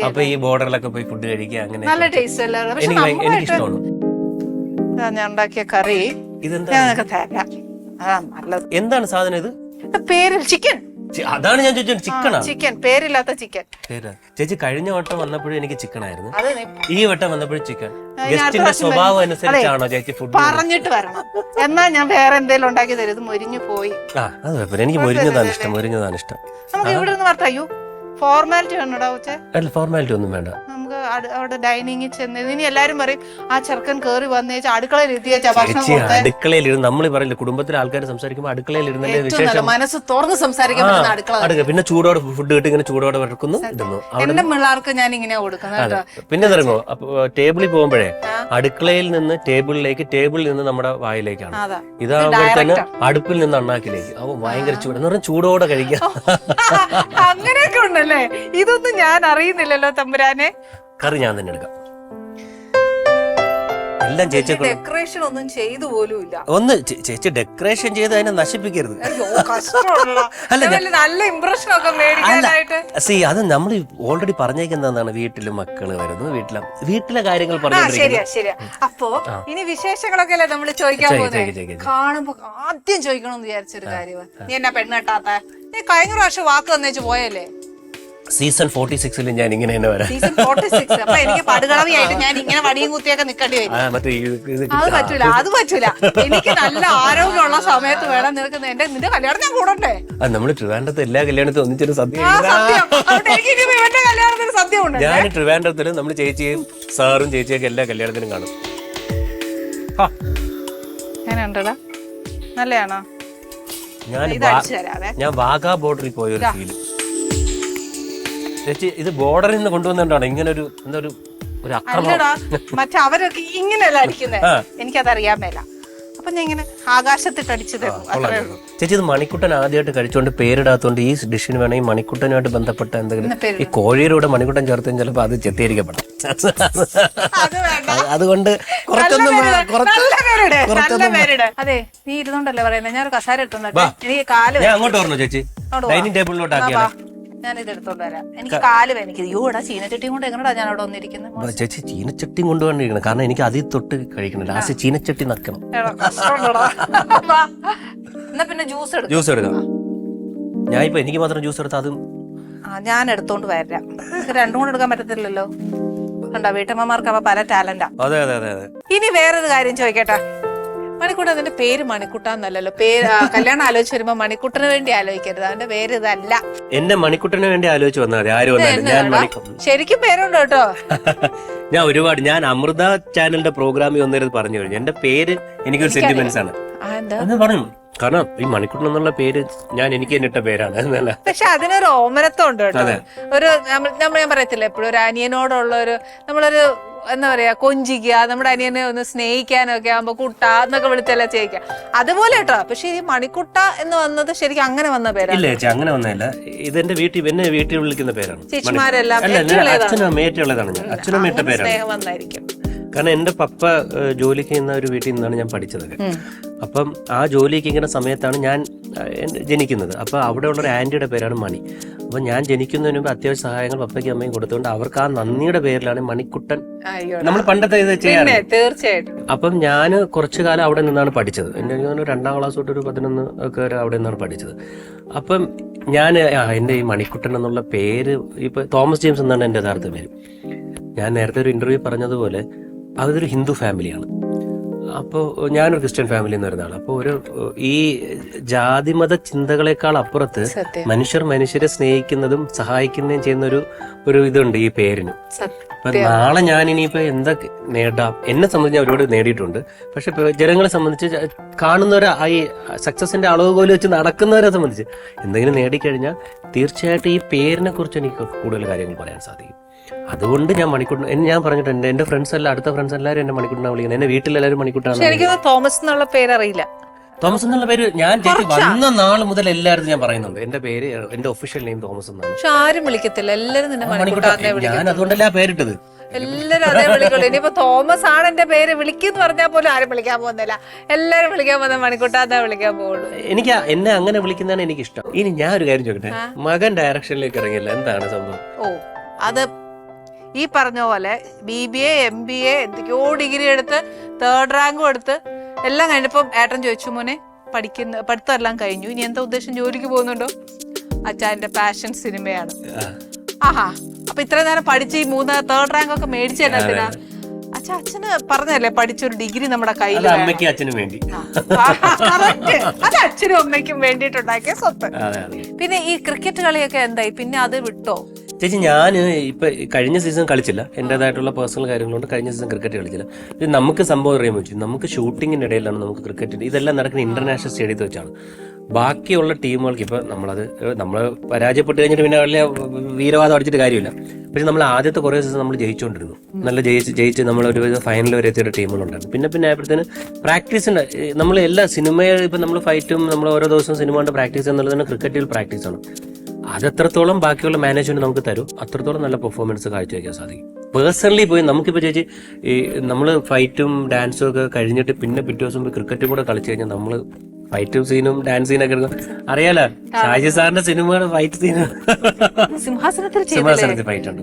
Speaker 2: അപ്പൊ ഈ ബോർഡറിലൊക്കെ പോയി ഫുഡ് കഴിക്കുക അങ്ങനെ
Speaker 1: നല്ല ടേസ്റ്റ് അല്ല.
Speaker 2: എനിക്ക് ഇഷ്ടമാണ്.
Speaker 1: ഞാൻ ഉണ്ടാക്കിയ കറി
Speaker 2: ഇതെന്താ?
Speaker 1: തരാം. നല്ലത്.
Speaker 2: എന്താണ് സാധനം ഇത്?
Speaker 1: പേരിൽ ചിക്കൻ.
Speaker 2: അതാണ് ഞാൻ ചോദിച്ചത്. ചിക്കനാ?
Speaker 1: ചിക്കൻ, പേരില്ലാത്ത ചിക്കൻ.
Speaker 2: ചേച്ചി കഴിഞ്ഞ വട്ടം വന്നപ്പോഴും എനിക്ക് ചിക്കൻ ആയിരുന്നു. ഈ വട്ടം വന്നപ്പോഴും ചിക്കൻ. ഗസ്റ്റിന്റെ സ്വഭാവം അനുസരിച്ചാണോ ചേച്ചി ഫുഡ്
Speaker 1: പറഞ്ഞിട്ട് വരണം? എന്നാ ഞാൻ വേറെ എന്തെങ്കിലും ഉണ്ടാക്കി തരും. ഇത് മൊരിഞ്ഞു പോയി.
Speaker 2: അത് കുഴപ്പമില്ല. എനിക്ക് മൊരിഞ്ഞതാണ് ഇഷ്ടം. മൊരിഞ്ഞതാണ് ഇഷ്ടം.
Speaker 1: നമുക്ക് ഇവിടെ നിന്ന് പറയോ ഫോർമാലിറ്റി വേണോടാ ഉച്ച?
Speaker 2: അല്ല, ഫോർമാലിറ്റി ഒന്നും വേണ്ട.
Speaker 1: നമുക്ക് അവിടെ ഡൈനിങ്ങിൽ ചെന്ന് ഇനി എല്ലാരും പറയും ആ ചെറുക്കൻ കേറി വന്നേച്ചാ അടുക്കളയിൽ എത്തിയേച്ചാ ഭക്ഷണം.
Speaker 2: അടുക്കളയിൽ ഇരുന്ന് നമ്മൾ പറയില്ല, കുടുംബത്തിലെ ആൾക്കാർ സംസാരിക്കുമ്പോൾ അടുക്കളയിൽ ഇരുന്നതിന്റെ വിശേഷം
Speaker 1: മനസ്സ് തുറന്ന് സംസാരിക്കാൻ പറ്റുന്ന അടുക്കള.
Speaker 2: പിന്നെ ചൂടോടെ ഫുഡ് കിട്ടി ഇങ്ങനെ ചൂടോടെ വരക്കുന്നു ഇടുന്നു.
Speaker 1: എന്റെ പിള്ളേർക്ക് ഞാൻ ഇങ്ങനെയാ കൊടുക്കുന്നത്.
Speaker 2: പിന്നെ തരുമോ ടേബിളിൽ പോകുമ്പോഴേ അടുക്കളയിൽ നിന്ന് ടേബിളിലേക്ക്, ടേബിളിൽ നിന്ന് നമ്മുടെ വായിലേക്കാണ്. ഇതാകുമ്പോൾ തന്നെ അടുപ്പിൽ നിന്ന് അണ്ണാക്കിലേക്ക്. അപ്പൊ ഭയങ്കര ചൂട് എന്ന് പറഞ്ഞാൽ ചൂടോടെ കഴിക്കാം.
Speaker 1: അങ്ങനെയൊക്കെ ഉണ്ടല്ലേ? ഇതൊന്നും ഞാൻ അറിയുന്നില്ലല്ലോ തമ്പുരാനെ.
Speaker 2: കറി ഞാൻ തന്നെ എടുക്കാം. എല്ലാം ചേച്ചി
Speaker 1: ഡെക്കറേഷൻ ഒന്നും ചെയ്തു പോലും ഇല്ല.
Speaker 2: ഒന്ന് ചേച്ചി ഡെക്കറേഷൻ ചെയ്ത് അതിനെ നശിപ്പിക്കരുത്.
Speaker 1: നല്ല ഇംപ്രഷൻ ഒക്കെ മേടിക്കാനായിട്ട്.
Speaker 2: അത് നമ്മൾ ഓൾറെഡി പറഞ്ഞേക്കുന്നതാണ്. വീട്ടില് മക്കള് വരുന്നു, വീട്ടിലെ കാര്യങ്ങൾ പറഞ്ഞു.
Speaker 1: ശരിയാ ശരിയാ. അപ്പോ ഇനി വിശേഷങ്ങളൊക്കെ അല്ലേ നമ്മള് ചോദിക്കാൻ പോകുന്നത്. കാണുമ്പോ ആദ്യം ചോദിക്കണമെന്ന് വിചാരിച്ചൊരു കാര്യമാണ്, നീ എന്നാ പെണ്ണെട്ടാത്ത? നീ കഴിഞ്ഞ പ്രാവശ്യം വാക്ക് തന്നേച്ച് പോയല്ലേ?
Speaker 2: സീസൺ 46 ഞാൻ ഇങ്ങനെ തന്നെ വരാം.
Speaker 1: സീസൺ 46 അപ്പൊ എനിക്ക് പടുകളവിയായിട്ട് ഞാൻ ഇങ്ങനെ വടിയും കുത്തിയൊക്കെ നിക്കേണ്ടി വരും. അത് പറ്റൂല, അത് പറ്റൂല. എനിക്ക് നല്ല ആരോഗ്യമുള്ള സമയത്ത് വേണം. നിന്റെ കല്യാണം ഞാൻ കൂടണ്ടേ?
Speaker 2: നമ്മള് ട്രിവാൻഡ്രത്ത് എല്ലാ കല്യാണത്തിനും ഒന്നിച്ചൊരു സദ്യ.
Speaker 1: കല്യാണത്തിന് സദ്യ ഉണ്ട്.
Speaker 2: ഞാൻ ട്രിവാൻഡ്രത്തിലും നമ്മള് ചേച്ചിയും സാറും ചേച്ചിയൊക്കെ എല്ലാ കല്യാണത്തിനും കാണും.
Speaker 1: എങ്ങനെയുണ്ടടാ? നല്ലയാണോ?
Speaker 2: ഞാൻ വാഗാ ബോർഡറിൽ പോയൊരു ഫീല്. ചേച്ചി ഇത് ബോർഡറിൽ നിന്ന് കൊണ്ടുവന്നിട്ടാണ് ഇങ്ങനെ ഒരു
Speaker 1: മറ്റേ അവരൊക്കെ ഇങ്ങനെയല്ല അടിക്കുന്നത്. എനിക്കതറിയാൻ മേല. അപ്പൊ ഞാൻ ഇങ്ങനെ ആകാശത്തിട്ട്
Speaker 2: ചേച്ചി ഇത് മണിക്കുട്ടൻ ആദ്യമായിട്ട് കഴിച്ചുകൊണ്ട് പേരിടാത്തോണ്ട് ഈ ഡിഷിന് വേണമെങ്കിൽ മണിക്കുട്ടനുമായിട്ട് ബന്ധപ്പെട്ട എന്തെങ്കിലും ഈ കോഴിയുടെ മണിക്കുട്ടൻ ചേർത്തും ചിലപ്പോ അത് ചെത്തിയിരിക്കപ്പെടാം. അതുകൊണ്ട്
Speaker 1: അതെ, നീ ഇരുന്നോണ്ടല്ലേ പറയുന്നത്. ഞാനൊരു കസാര എടുത്തോട്ടെ. എനിക്ക് കാല്
Speaker 2: ഞാൻ അങ്ങോട്ട് പറഞ്ഞു ചേച്ചി, ഡൈനിങ് ടേബിളിലോട്ടാക്കിയാണ്.
Speaker 1: ഞാൻ ഇത് എടുത്തോണ്ട് വരാം. എനിക്ക് കാല് വേനിക്ക്. യൂടാ ചീനച്ചട്ടിയും കൊണ്ട് എങ്ങനെയാ ഞാൻ അവിടെ വന്നിരിക്കുന്നത്?
Speaker 2: ചേച്ചി ചീനച്ചട്ടിയും കൊണ്ടുവന്നിരിക്കണം. കാരണം എനിക്ക് അതിൽ തൊട്ട് കഴിക്കണം. ലാസ്റ്റ് ചീനച്ചട്ടി നക്കണം.
Speaker 1: എന്നാ പിന്നെ ജ്യൂസ്
Speaker 2: എടുക്കാം. ഞാൻ ഇപ്പൊ എനിക്ക് മാത്രം ജ്യൂസ് എടുത്താൽ അതും
Speaker 1: ഞാൻ എടുത്തോണ്ട് വരാം. രണ്ടും കൂടെ എടുക്കാൻ പറ്റത്തില്ലല്ലോ. കണ്ടോ, വീട്ടമ്മമാർക്ക് അവ പല ടാലന്റാ.
Speaker 2: അതെ അതെ അതെ.
Speaker 1: ഇനി വേറൊരു കാര്യം ചോദിക്കട്ടെ. മണിക്കുട്ടൻ, അതിന്റെ പേര് മണിക്കുട്ടാന്നല്ലോ. കല്യാണം ആലോചിച്ച് വരുമ്പോ മണിക്കുട്ടന് വേണ്ടി ആലോചിക്കരുത്. അവന്റെ പേര് ഇതല്ല.
Speaker 2: എന്നെ മണിക്കുട്ടന് വേണ്ടി ആലോചിച്ച് വന്നാൽ ആര് വന്നാലും
Speaker 1: ശരിക്കും പേരുണ്ട് കേട്ടോ.
Speaker 2: ഞാൻ അമൃത ചാനലിന്റെ പ്രോഗ്രാമിൽ വന്നിരുന്ന് പറഞ്ഞു കഴിഞ്ഞു. എന്റെ പേര് എനിക്കൊരു സെന്റിമെന്റ്സ് ആണ്. പറഞ്ഞു, കാരണം ഈ മണിക്കുട്ടൻ എന്നുള്ള പേര് എനിക്ക് തന്നെ ഇട്ട പേരാണ്.
Speaker 1: പക്ഷെ അതിനൊരു ഓമനത്വം ഉണ്ട് കേട്ടോ. ഒരു ഞാൻ പറയത്തില്ല, എപ്പോഴും ഒരു അനിയനോടുള്ള നമ്മളൊരു എന്താ പറയാ കൊഞ്ചിക്കുക, നമ്മുടെ അനിയനെ ഒന്ന് സ്നേഹിക്കാനൊക്കെ ആകുമ്പോ കുട്ട എന്നൊക്കെ വിളിച്ചല്ല ചെയ്യിക്കുക, അതുപോലെ കേട്ടോ. പക്ഷെ ഈ മണിക്കുട്ട എന്ന് വന്നത് ശരിക്കും അങ്ങനെ വന്ന പേരാണ്?
Speaker 2: ഇല്ല ചേച്ചി, അങ്ങനെ വന്നതല്ല. ഇതെന്റെ വീട്ടിൽ വിളിക്കുന്ന പേരാണ്.
Speaker 1: ചേച്ചിമാരെല്ലാം
Speaker 2: അച്ഛനും അമ്മയേറ്റുള്ളതാണ്. ഞാൻ അച്ഛനും അമ്മയുടെ പേരാണ്.
Speaker 1: സ്നേഹം വന്നായിരിക്കും.
Speaker 2: കാരണം എന്റെ പപ്പ ജോലിക്ക് ചെയ്യുന്ന ഒരു വീട്ടിൽ നിന്നാണ് ഞാൻ പഠിച്ചതൊക്കെ. അപ്പം ആ ജോലിക്ക് ഇങ്ങനെ സമയത്താണ് ഞാൻ ജനിക്കുന്നത്. അപ്പൊ അവിടെ ഉള്ള ഒരു ആന്റിയുടെ പേരാണ് മണി. അപ്പൊ ഞാൻ ജനിക്കുന്നതിന് മുമ്പ് അത്യാവശ്യ സഹായങ്ങൾ പപ്പയ്ക്കും അമ്മയും കൊടുത്തുകൊണ്ട് അവർക്ക് ആ നന്ദിയുടെ പേരിലാണ് മണിക്കുട്ടൻ. നമ്മൾ പണ്ടത്തെ ഇത് ചെയ്യാറ്.
Speaker 1: തീർച്ചയായിട്ടും.
Speaker 2: അപ്പം ഞാൻ കുറച്ചു കാലം അവിടെ നിന്നാണ് പഠിച്ചത്. എൻ്റെ 2ാം ക്ലാസ് തൊട്ട് ഒരു 11 ഒക്കെ വരെ അവിടെ നിന്നാണ് പഠിച്ചത്. അപ്പം ഞാൻ എൻ്റെ ഈ മണിക്കുട്ടൻ എന്നുള്ള പേര് ഇപ്പൊ തോമസ് ജെയിംസ് എന്നാണ് എൻ്റെ യഥാർത്ഥ പേര്. ഞാൻ നേരത്തെ ഒരു ഇന്റർവ്യൂ പറഞ്ഞതുപോലെ അതൊരു ഹിന്ദു ഫാമിലിയാണ്. അപ്പോൾ ഞാനൊരു ക്രിസ്ത്യൻ ഫാമിലിയിൽ നിന്ന് വരുന്നതാണ്. അപ്പോൾ ഈ ജാതിമത ചിന്തകളെക്കാൾ അപ്പുറത്ത് മനുഷ്യരെ സ്നേഹിക്കുന്നതും സഹായിക്കുന്നതും ചെയ്യുന്ന ഒരു ഇതുണ്ട് ഈ പേരിന്. അപ്പൊ നാളെ ഞാൻ ഇനിയിപ്പോ എന്തൊക്കെ നേടാം, എന്നെ സംബന്ധിച്ച് ഒരുപാട് നേടിയിട്ടുണ്ട്. പക്ഷെ ജനങ്ങളെ സംബന്ധിച്ച് കാണുന്നവരെ ഈ സക്സസിന്റെ അളവുകോല് വെച്ച് നടക്കുന്നവരെ സംബന്ധിച്ച് എന്തെങ്കിലും നേടിക്കഴിഞ്ഞാൽ തീർച്ചയായിട്ടും ഈ പേരിനെ കുറിച്ച് എനിക്ക് കൂടുതൽ കാര്യങ്ങൾ പറയാൻ സാധിക്കും. അതുകൊണ്ട് ഞാൻ മണിക്കുട്ടൻ ഞാൻ പറഞ്ഞിട്ടുണ്ട്. എന്റെ ഫ്രണ്ട്സ് എല്ലാം, അടുത്ത ഫ്രണ്ട്സ് എല്ലാവരും എന്നെ മണിക്കുട്ടനാണ് വിളിക്കുന്നത്. എന്റെ വീട്ടിലെല്ലാവരും മണിക്കുട്ടനാണ്.
Speaker 1: എനിക്ക് തോമസ് എന്നുള്ള പേരറിയില്ല.
Speaker 2: തോമസ് എന്നുള്ള പേര് ഞാൻ വന്ന നാൾ മുതൽ എല്ലാവരും ഞാൻ പറയുന്നുണ്ട്. എന്റെ പേര്, എന്റെ ഒഫീഷ്യൽ നെയിം തോമസ് എന്നാണ്.
Speaker 1: പക്ഷെ ആരും വിളിക്കത്തില്ല, എല്ലാരും നിന്നെ മണിക്കുട്ടനെ വിളിക്കും.
Speaker 2: ഞാൻ അതുകൊണ്ടല്ല ആ പേരിട്ടത്.
Speaker 1: എല്ലാരും അതേ വിളിക്കുള്ളൂ. ഇനിയിപ്പോ തോമസ് ആണ് എന്റെ പേര് വിളിക്കുന്നു പറഞ്ഞാൽ പോലും ആരും വിളിക്കാൻ പോകുന്നില്ല. എല്ലാരും വിളിക്കാൻ പോകുന്ന മണിക്കുട്ടാന്നാ വിളിക്കാൻ പോകുള്ളൂ.
Speaker 2: എനിക്ക് എന്നെ അങ്ങനെ വിളിക്കുന്നതാണ് എനിക്ക് ഇഷ്ടം. ഇനി ഞാൻ ഒരു കാര്യം ചോദിക്കട്ടെ, മകൻ ഡയറക്ഷനിലേക്ക് ഇറങ്ങിയില്ല, എന്താണ് സംഭവം?
Speaker 1: അത് ഈ പറഞ്ഞ പോലെ BBA MBA എന്തൊക്കെയോ ഡിഗ്രി എടുത്ത് 3rd റാങ്കും എടുത്ത് എല്ലാം കഴിഞ്ഞപ്പം ഏട്ടൻ ചോദിച്ചു, മോനെ പഠിത്തം എല്ലാം കഴിഞ്ഞു, ഇനി എന്താ ഉദ്ദേശം, ജോലിക്ക് പോകുന്നുണ്ടോ? അച്ഛൻ്റെ പാഷൻ സിനിമയാണ്. ആഹാ, അപ്പൊ ഇത്ര നേരം പഠിച്ച് ഈ 3rd റാങ്ക് ഒക്കെ മേടിച്ചെന്നാ അച്ഛന് പറഞ്ഞല്ലേ പഠിച്ചൊരു ഡിഗ്രി നമ്മുടെ കയ്യിൽ.
Speaker 2: അച്ഛനും വേണ്ടി,
Speaker 1: അത് അച്ഛനും അമ്മയ്ക്കും വേണ്ടിയിട്ടുണ്ടാക്കിയ സ്വത്ത്. പിന്നെ ഈ ക്രിക്കറ്റ് കളിയൊക്കെ എന്തായി, പിന്നെ അത് വിട്ടോ?
Speaker 2: ചേച്ചി, ഞാൻ ഇപ്പൊ കഴിഞ്ഞ സീസൺ കളിച്ചില്ല, എന്റേതായിട്ടുള്ള പേഴ്സണൽ കാര്യങ്ങളുണ്ട്. കഴിഞ്ഞ സീസൺ ക്രിക്കറ്റ് കളിച്ചില്ല. നമുക്ക് സംഭവം അറിയാൻ പറ്റും, നമുക്ക് ഷൂട്ടിങ്ങിന്റെ ഇടയിലാണ് നമുക്ക് ക്രിക്കറ്റ്. ഇതെല്ലാം നടക്കുന്ന ഇന്റർനാഷണൽ സ്റ്റേഡിയത്തിൽ വെച്ചാണ്. ബാക്കിയുള്ള ടീമുകൾക്ക് ഇപ്പൊ നമ്മൾ പരാജയപ്പെട്ട് കഴിഞ്ഞിട്ട് പിന്നെ വലിയ വീരവാദം അടിച്ചിട്ട് കാര്യമില്ല. പക്ഷെ നമ്മൾ ആദ്യത്തെ കുറേ ദിവസം നമ്മൾ ജയിച്ചുകൊണ്ടിരുന്നു. നല്ല ജയിച്ച് നമ്മളൊരു ഫൈനൽ വരെ എത്തിയ ടീമുകളുണ്ടായിരുന്നു. പിന്നെ ആയപ്പോഴത്തേന് പ്രാക്ടീസിന്റെ നമ്മൾ എല്ലാ സിനിമയിൽ ഇപ്പൊ നമ്മൾ ഫൈറ്റും നമ്മൾ ഓരോ ദിവസവും സിനിമ കൊണ്ട് പ്രാക്ടീസ് എന്നുള്ളതാണ് ക്രിക്കറ്റിൽ പ്രാക്ടീസാണ്. അത് എത്രത്തോളം ബാക്കിയുള്ള മാനേജ്മെന്റ് നമുക്ക് തരും അത്രത്തോളം നല്ല പെർഫോമൻസ് കാഴ്ചവെക്കാൻ സാധിക്കും. പേഴ്സണലി പോയി നമുക്കിപ്പോൾ ചേച്ചി ഈ നമ്മൾ ഫൈറ്റും ഡാൻസും ഒക്കെ കഴിഞ്ഞിട്ട് പിന്നെ പിറ്റേ ദിവസം ക്രിക്കറ്റും കൂടെ കളിച്ചു കഴിഞ്ഞാൽ നമ്മൾ ഫൈറ്റും സീനും ഡാൻസ് സീനൊക്കെ അറിയാലോ. ഷാജി സാറിന്റെ സിനിമയുടെ ഫൈറ്റ് സീന് സിംഹാസനത്തിൽ ഫൈറ്റ് ഉണ്ട്.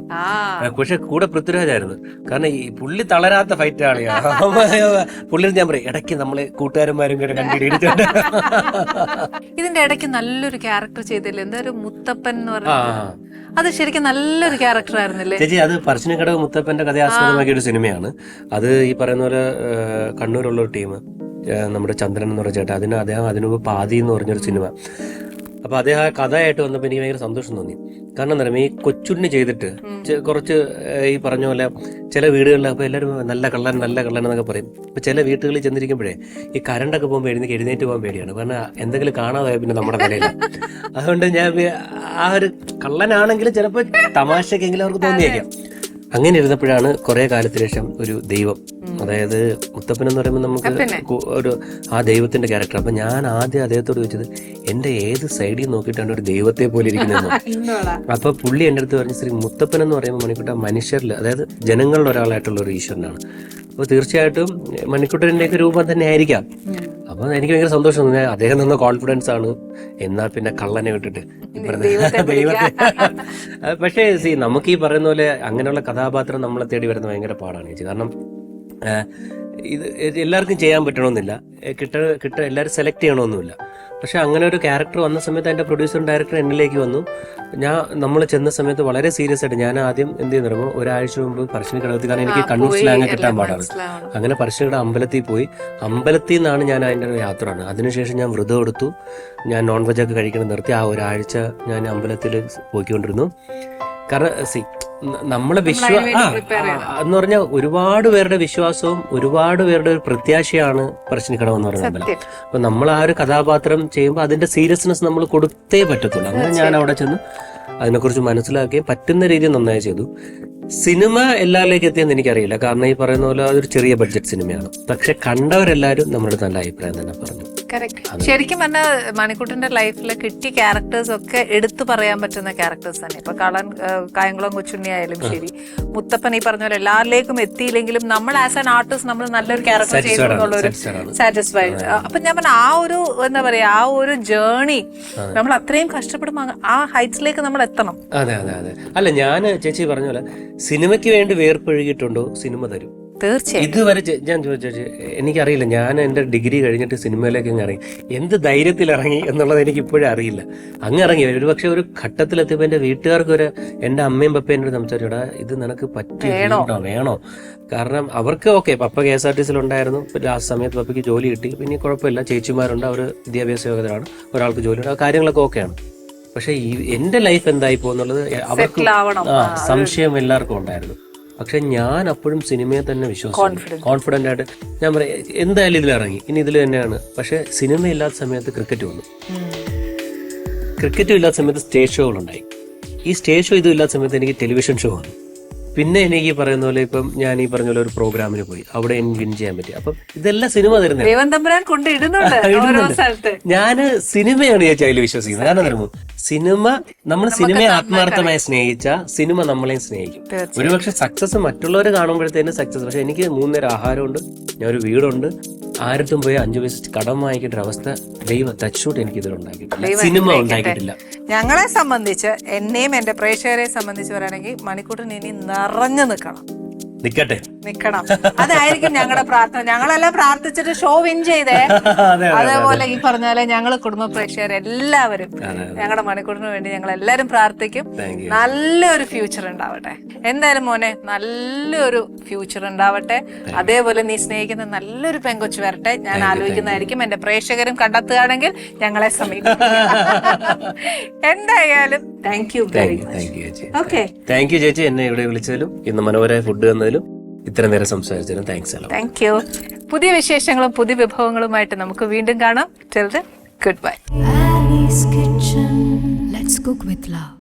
Speaker 2: പക്ഷെ കൂടെ പൃഥ്വിരാജായിരുന്നു. കാരണം ഈ പുള്ളി തളരാത്ത ഫൈറ്റ് ആളിയാണ്. പുള്ളി ഞാൻ പറയും ഇടയ്ക്ക് നമ്മള് കൂട്ടുകാരന്മാരും കൂടെ കണ്ടിടിച്ചിട്ടുണ്ട്.
Speaker 1: ഇതിന്റെ ഇടയ്ക്ക് നല്ലൊരു ക്യാരക്ടർ ചെയ്തില്ലേ, എന്താ ഒരു മുത്തപ്പൻ എന്ന് പറഞ്ഞ, അത് ശരിക്കും നല്ലൊരു ക്യാരക്ടർ ആയിരുന്നില്ലേ
Speaker 2: ചേച്ചി? അത് പറശ്ശിനിക്കടവ് മുത്തപ്പന്റെ കഥയാസ്പദമാക്കിയ ഒരു സിനിമയാണ്. അത് ഈ പറയുന്ന പോലെ കണ്ണൂരുള്ള ഒരു ടീം, നമ്മുടെ ചന്ദ്രൻ എന്ന് പറഞ്ഞ ചേട്ടാ, അദ്ദേഹം അതിനുമുമ്പ് പാതി എന്ന് പറഞ്ഞൊരു സിനിമ. അപ്പൊ അദ്ദേഹം ആ കഥയായിട്ട് വന്നപ്പോൾ എനിക്ക് ഭയങ്കര സന്തോഷം തോന്നി. കാരണം എന്താ പറയുക, ഈ കൊച്ചുണ്ണി ചെയ്തിട്ട് കുറച്ച് ഈ പറഞ്ഞ പോലെ ചില വീടുകളിൽ അപ്പൊ എല്ലാവരും നല്ല കള്ളൻ എന്നൊക്കെ പറയും. അപ്പൊ ചില വീട്ടുകളിൽ ചെന്നിരിക്കുമ്പോഴേ ഈ കറണ്ടൊക്കെ പോകുമ്പോൾ എഴുന്നേറ്റ് പോകാൻ പേടിയാണ്. കാരണം എന്തെങ്കിലും കാണാതായ പിന്നെ നമ്മുടെ കടയില്ല. അതുകൊണ്ട് ഞാൻ ആ ഒരു കള്ളനാണെങ്കിലും ചിലപ്പോൾ തമാശക്കെങ്കിലും അവർക്ക് തോന്നിയേക്കാം. അങ്ങനെ ഇരുന്നപ്പോഴാണ് കുറെ കാലത്തിന് ശേഷം ഒരു ദൈവം, അതായത് മുത്തപ്പൻ എന്ന് പറയുമ്പോൾ നമുക്ക് ഒരു ആ ദൈവത്തിന്റെ ക്യാരക്ടർ. അപ്പൊ ഞാൻ ആദ്യം അദ്ദേഹത്തോട് ചോദിച്ചത് എന്റെ ഏത് സൈഡിൽ നോക്കിയിട്ടാണ് ഒരു ദൈവത്തെ പോലെ ഇരിക്കുന്നത്. അപ്പൊ പുള്ളി എന്റെ അടുത്ത് പറഞ്ഞു, ശ്രീ മുത്തപ്പൻ എന്ന് പറയുമ്പോൾ മണിക്കുട്ട മനുഷ്യരിൽ, അതായത് ജനങ്ങളുടെ ഒരാളായിട്ടുള്ള ഒരു ഈശ്വരനാണ്. അപ്പൊ തീർച്ചയായിട്ടും മണിക്കുട്ടന്റെ രൂപം തന്നെ ആയിരിക്കാം. അപ്പൊ എനിക്ക് ഭയങ്കര സന്തോഷം തോന്നി. അദ്ദേഹം തന്ന കോൺഫിഡൻസ് ആണ്. എന്നാ പിന്നെ കള്ളനെ വിട്ടിട്ട് ദൈവത്തെ. പക്ഷേ നമുക്ക് ഈ പറയുന്ന പോലെ അങ്ങനെയുള്ള കഥാപാത്രം നമ്മളെ തേടി വരുന്ന ഭയങ്കര പാടാണ് ചേച്ചി. കാരണം ഇത് എല്ലാവർക്കും ചെയ്യാൻ പറ്റണമെന്നില്ല, എല്ലാവരും സെലക്ട് ചെയ്യണമെന്നില്ല. പക്ഷെ അങ്ങനെ ഒരു ക്യാരക്ടർ വന്ന സമയത്ത് എൻ്റെ പ്രൊഡ്യൂസറും ഡയറക്ടറും എന്നിലേക്ക് വന്നു. നമ്മൾ ചെന്ന സമയത്ത് വളരെ സീരിയസ് ആയിട്ട് ഞാൻ ആദ്യം എന്ത് ചെയ്യുന്ന ഒരാഴ്ച മുമ്പ് പറശ്ശിനിക്കടവത്തിൽ, കാരണം എനിക്ക് കണ്ണൂർ സ്ലാങ് കിട്ടാൻ പാടാണ്. അങ്ങനെ പറശ്ശിനിക്കട അമ്പലത്തിൽ പോയി. അമ്പലത്തിൽ നിന്നാണ് ഞാൻ അതിൻ്റെ യാത്ര. അതിനുശേഷം ഞാൻ വ്രതം എടുത്തു. ഞാൻ നോൺ വെജ് ഒക്കെ കഴിക്കണം നിർത്തി. ആ ഒരാഴ്ച ഞാൻ അമ്പലത്തിൽ പോയിക്കൊണ്ടിരുന്നു. കാരണം നമ്മളെ എന്ന് പറഞ്ഞാൽ ഒരുപാട് പേരുടെ വിശ്വാസവും ഒരുപാട് പേരുടെ ഒരു പ്രത്യാശയാണ് പറശ്ശിനിക്കടവ് എന്ന് പറയുന്ന അമ്പലം. അപ്പൊ നമ്മൾ ആ ഒരു കഥാപാത്രം ചെയ്യുമ്പോൾ അതിന്റെ സീരിയസ്നെസ് നമ്മൾ കൊടുത്തേ പറ്റത്തുള്ളൂ. അങ്ങനെ ഞാൻ അവിടെ ചെന്ന് അതിനെക്കുറിച്ച് മനസ്സിലാക്കുകയും പറ്റുന്ന രീതിയിൽ നന്നായി ചെയ്തു. സിനിമ എല്ലാവരിലേക്ക് എത്തിയെന്ന് എനിക്കറിയില്ല, കാരണം ഈ പറയുന്ന പോലെ അതൊരു ചെറിയ ബഡ്ജറ്റ് സിനിമയാണ്. പക്ഷെ കണ്ടവരെല്ലാവരും നമ്മുടെ നല്ല അഭിപ്രായം തന്നെ പറഞ്ഞു.
Speaker 1: കറക്റ്റ്. ശരിക്കും പറഞ്ഞാൽ മണിക്കുട്ടന്റെ ലൈഫിൽ കിട്ടിയ ക്യാരക്ടേഴ്സ് ഒക്കെ എടുത്തു പറയാൻ പറ്റുന്ന ക്യാരക്ടേഴ്സ് തന്നെ. ഇപ്പൊ കായംകുളം കൊച്ചുണ്ണി ആയാലും ശരി, മുത്തപ്പൻ ഈ പറഞ്ഞ പോലെ എല്ലാവരിലേക്കും എത്തിയില്ലെങ്കിലും നമ്മൾ ആസ് ആൻ ആർട്ടിസ്റ്റ് നമ്മൾ നല്ലൊരു ക്യാരക്ടർ ചെയ്തു എന്നുള്ളൊരു സാറ്റിസ്ഫൈഡ്. അപ്പൊ ഞാൻ പറഞ്ഞ ആ ഒരു എന്താ പറയാ ആ ഒരു ജേർണി നമ്മൾ അത്രയും കഷ്ടപ്പെടുമ്പോൾ ആ ഹൈറ്റ്സിലേക്ക് നമ്മൾ എത്തണം.
Speaker 2: അതെ അതെ അതെ. അല്ല, ഞാൻ ചേച്ചി പറഞ്ഞ പോലെ സിനിമയ്ക്ക് വേണ്ടി വേർപ്പൊഴുകിയിട്ടുണ്ടോ സിനിമ തരും.
Speaker 1: തീർച്ചയായും.
Speaker 2: ഇതുവരെ ഞാൻ ചോദിച്ചു, എനിക്കറിയില്ല, ഞാൻ എൻ്റെ ഡിഗ്രി കഴിഞ്ഞിട്ട് സിനിമയിലേക്ക് അങ്ങ് ഇറങ്ങി. എന്ത് ധൈര്യത്തിൽ ഇറങ്ങി എന്നുള്ളത് എനിക്ക് ഇപ്പോഴും അറിയില്ല. അങ്ങ് ഇറങ്ങി ഒരു പക്ഷെ ഒരു ഘട്ടത്തിലെത്തിയപ്പോൾ എൻ്റെ വീട്ടുകാർക്ക് ഒരു, എൻ്റെ അമ്മയും പപ്പയും എന്നോട് സംസാരിച്ചോടാ, ഇത് നിനക്ക് പറ്റുമോ വേണോ? കാരണം അവർക്ക് ഓക്കെ, പപ്പ KSRTC ഉണ്ടായിരുന്നു, ആ സമയത്ത് പപ്പയ്ക്ക് ജോലി കിട്ടി, പിന്നെ കുഴപ്പമില്ല, ചേച്ചിമാരുണ്ട്, അവർ വിദ്യാഭ്യാസ യോഗ്യതരാണ്, ഒരാൾക്ക് ജോലിയുണ്ട്, ആ കാര്യങ്ങളൊക്കെ ഓക്കെയാണ്. പക്ഷെ എന്റെ ലൈഫ് എന്തായി പോകുന്നുള്ളത് അവർക്ക് സംശയം എല്ലാവർക്കും ഉണ്ടായിരുന്നു. പക്ഷെ ഞാൻ അപ്പോഴും സിനിമയെ തന്നെ വിശ്വസിച്ചു, കോൺഫിഡന്റ് ആയിട്ട് ഞാൻ പറയാം എന്തായാലും ഇതിലിറങ്ങി, ഇനി ഇതിൽ തന്നെയാണ്. പക്ഷെ സിനിമ ഇല്ലാത്ത സമയത്ത് ക്രിക്കറ്റ് വന്നു, ക്രിക്കറ്റും ഇല്ലാത്ത സമയത്ത് സ്റ്റേജ് ഷോകളുണ്ടായി, ഈ സ്റ്റേജ് ഷോ ഇതും ഇല്ലാത്ത സമയത്ത് എനിക്ക് ടെലിവിഷൻ ഷോ വന്നു. പിന്നെ എനിക്ക് പറയുന്ന പോലെ ഇപ്പം ഞാൻ ഈ പറഞ്ഞ പോലെ ഒരു പ്രോഗ്രാമിന് പോയി, അവിടെ എനിക്ക് വിൻ ചെയ്യാൻ പറ്റി. അപ്പം ഇതെല്ലാം സിനിമ തരുന്നത്. ഞാന് സിനിമയാണ് ചേച്ചി അതിൽ വിശ്വസിക്കുന്നത്. കാരണം തരുമോ, സിനിമ നമ്മൾ സിനിമയെ ആത്മാർത്ഥമായി സ്നേഹിച്ച സിനിമ നമ്മളെയും സ്നേഹിക്കും. ഒരുപക്ഷെ സക്സസ് മറ്റുള്ളവർ കാണുമ്പോഴത്തേനും സക്സസ്, പക്ഷെ എനിക്ക് 3 നേരം ആഹാരമുണ്ട്, ഞാൻ ഒരു വീടുണ്ട്, ആരത്തും പോയി 5 പൈസ കടം വാങ്ങിക്കേണ്ട അവസ്ഥ ദൈവം തച്ചൂട്ട് എനിക്ക് ഇതിലുണ്ടാക്കിയിട്ടില്ല, സിനിമ ഉണ്ടാക്കിയിട്ടില്ല.
Speaker 1: ഞങ്ങളെ സംബന്ധിച്ച്, എന്നെയും എന്റെ പ്രേക്ഷകരെ സംബന്ധിച്ച് പറയുകയാണെങ്കിൽ മണിക്കൂട്ടൻ ഇനി നിറഞ്ഞു നിൽക്കണം. നിക്കണം, അതായിരിക്കും ഞങ്ങളുടെ പ്രാർത്ഥന. ഞങ്ങളെല്ലാം പ്രാർത്ഥിച്ചിട്ട് ഷോ വിൻ ചെയ്തേ. അതേപോലെ ഈ പറഞ്ഞാല് ഞങ്ങള് കുടുംബ പ്രേക്ഷകർ എല്ലാവരും ഞങ്ങളുടെ മണിക്കൂറിന് വേണ്ടി ഞങ്ങൾ എല്ലാരും പ്രാർത്ഥിക്കും. നല്ലൊരു ഫ്യൂച്ചർ ഉണ്ടാവട്ടെ. എന്തായാലും മോനെ, നല്ലൊരു ഫ്യൂച്ചർ ഉണ്ടാവട്ടെ. അതേപോലെ നീ സ്നേഹിക്കുന്ന നല്ലൊരു പെങ്കൊച്ചു വരട്ടെ. ഞാൻ ആലോചിക്കുന്നതായിരിക്കും. എന്റെ പ്രേക്ഷകരും കണ്ടെത്തുകയാണെങ്കിൽ ഞങ്ങളെ സമീപിക്കും. എന്തായാലും thank you very much. Okay,
Speaker 2: thank you ചേച്ചി, എന്നെ ഇവിടെ വിളിച്ചതിലും ഇന്ന് മനോഹരമായ ഫുഡ് തന്നതിലും ഇത്ര നേരം സംസാരിച്ചതിലും താങ്ക്സ്.
Speaker 1: Thank you. പുതിയ വിശേഷങ്ങളും പുതിയ വിഭവങ്ങളുമായിട്ട് നമുക്ക് വീണ്ടും കാണാം. Till then, good bye.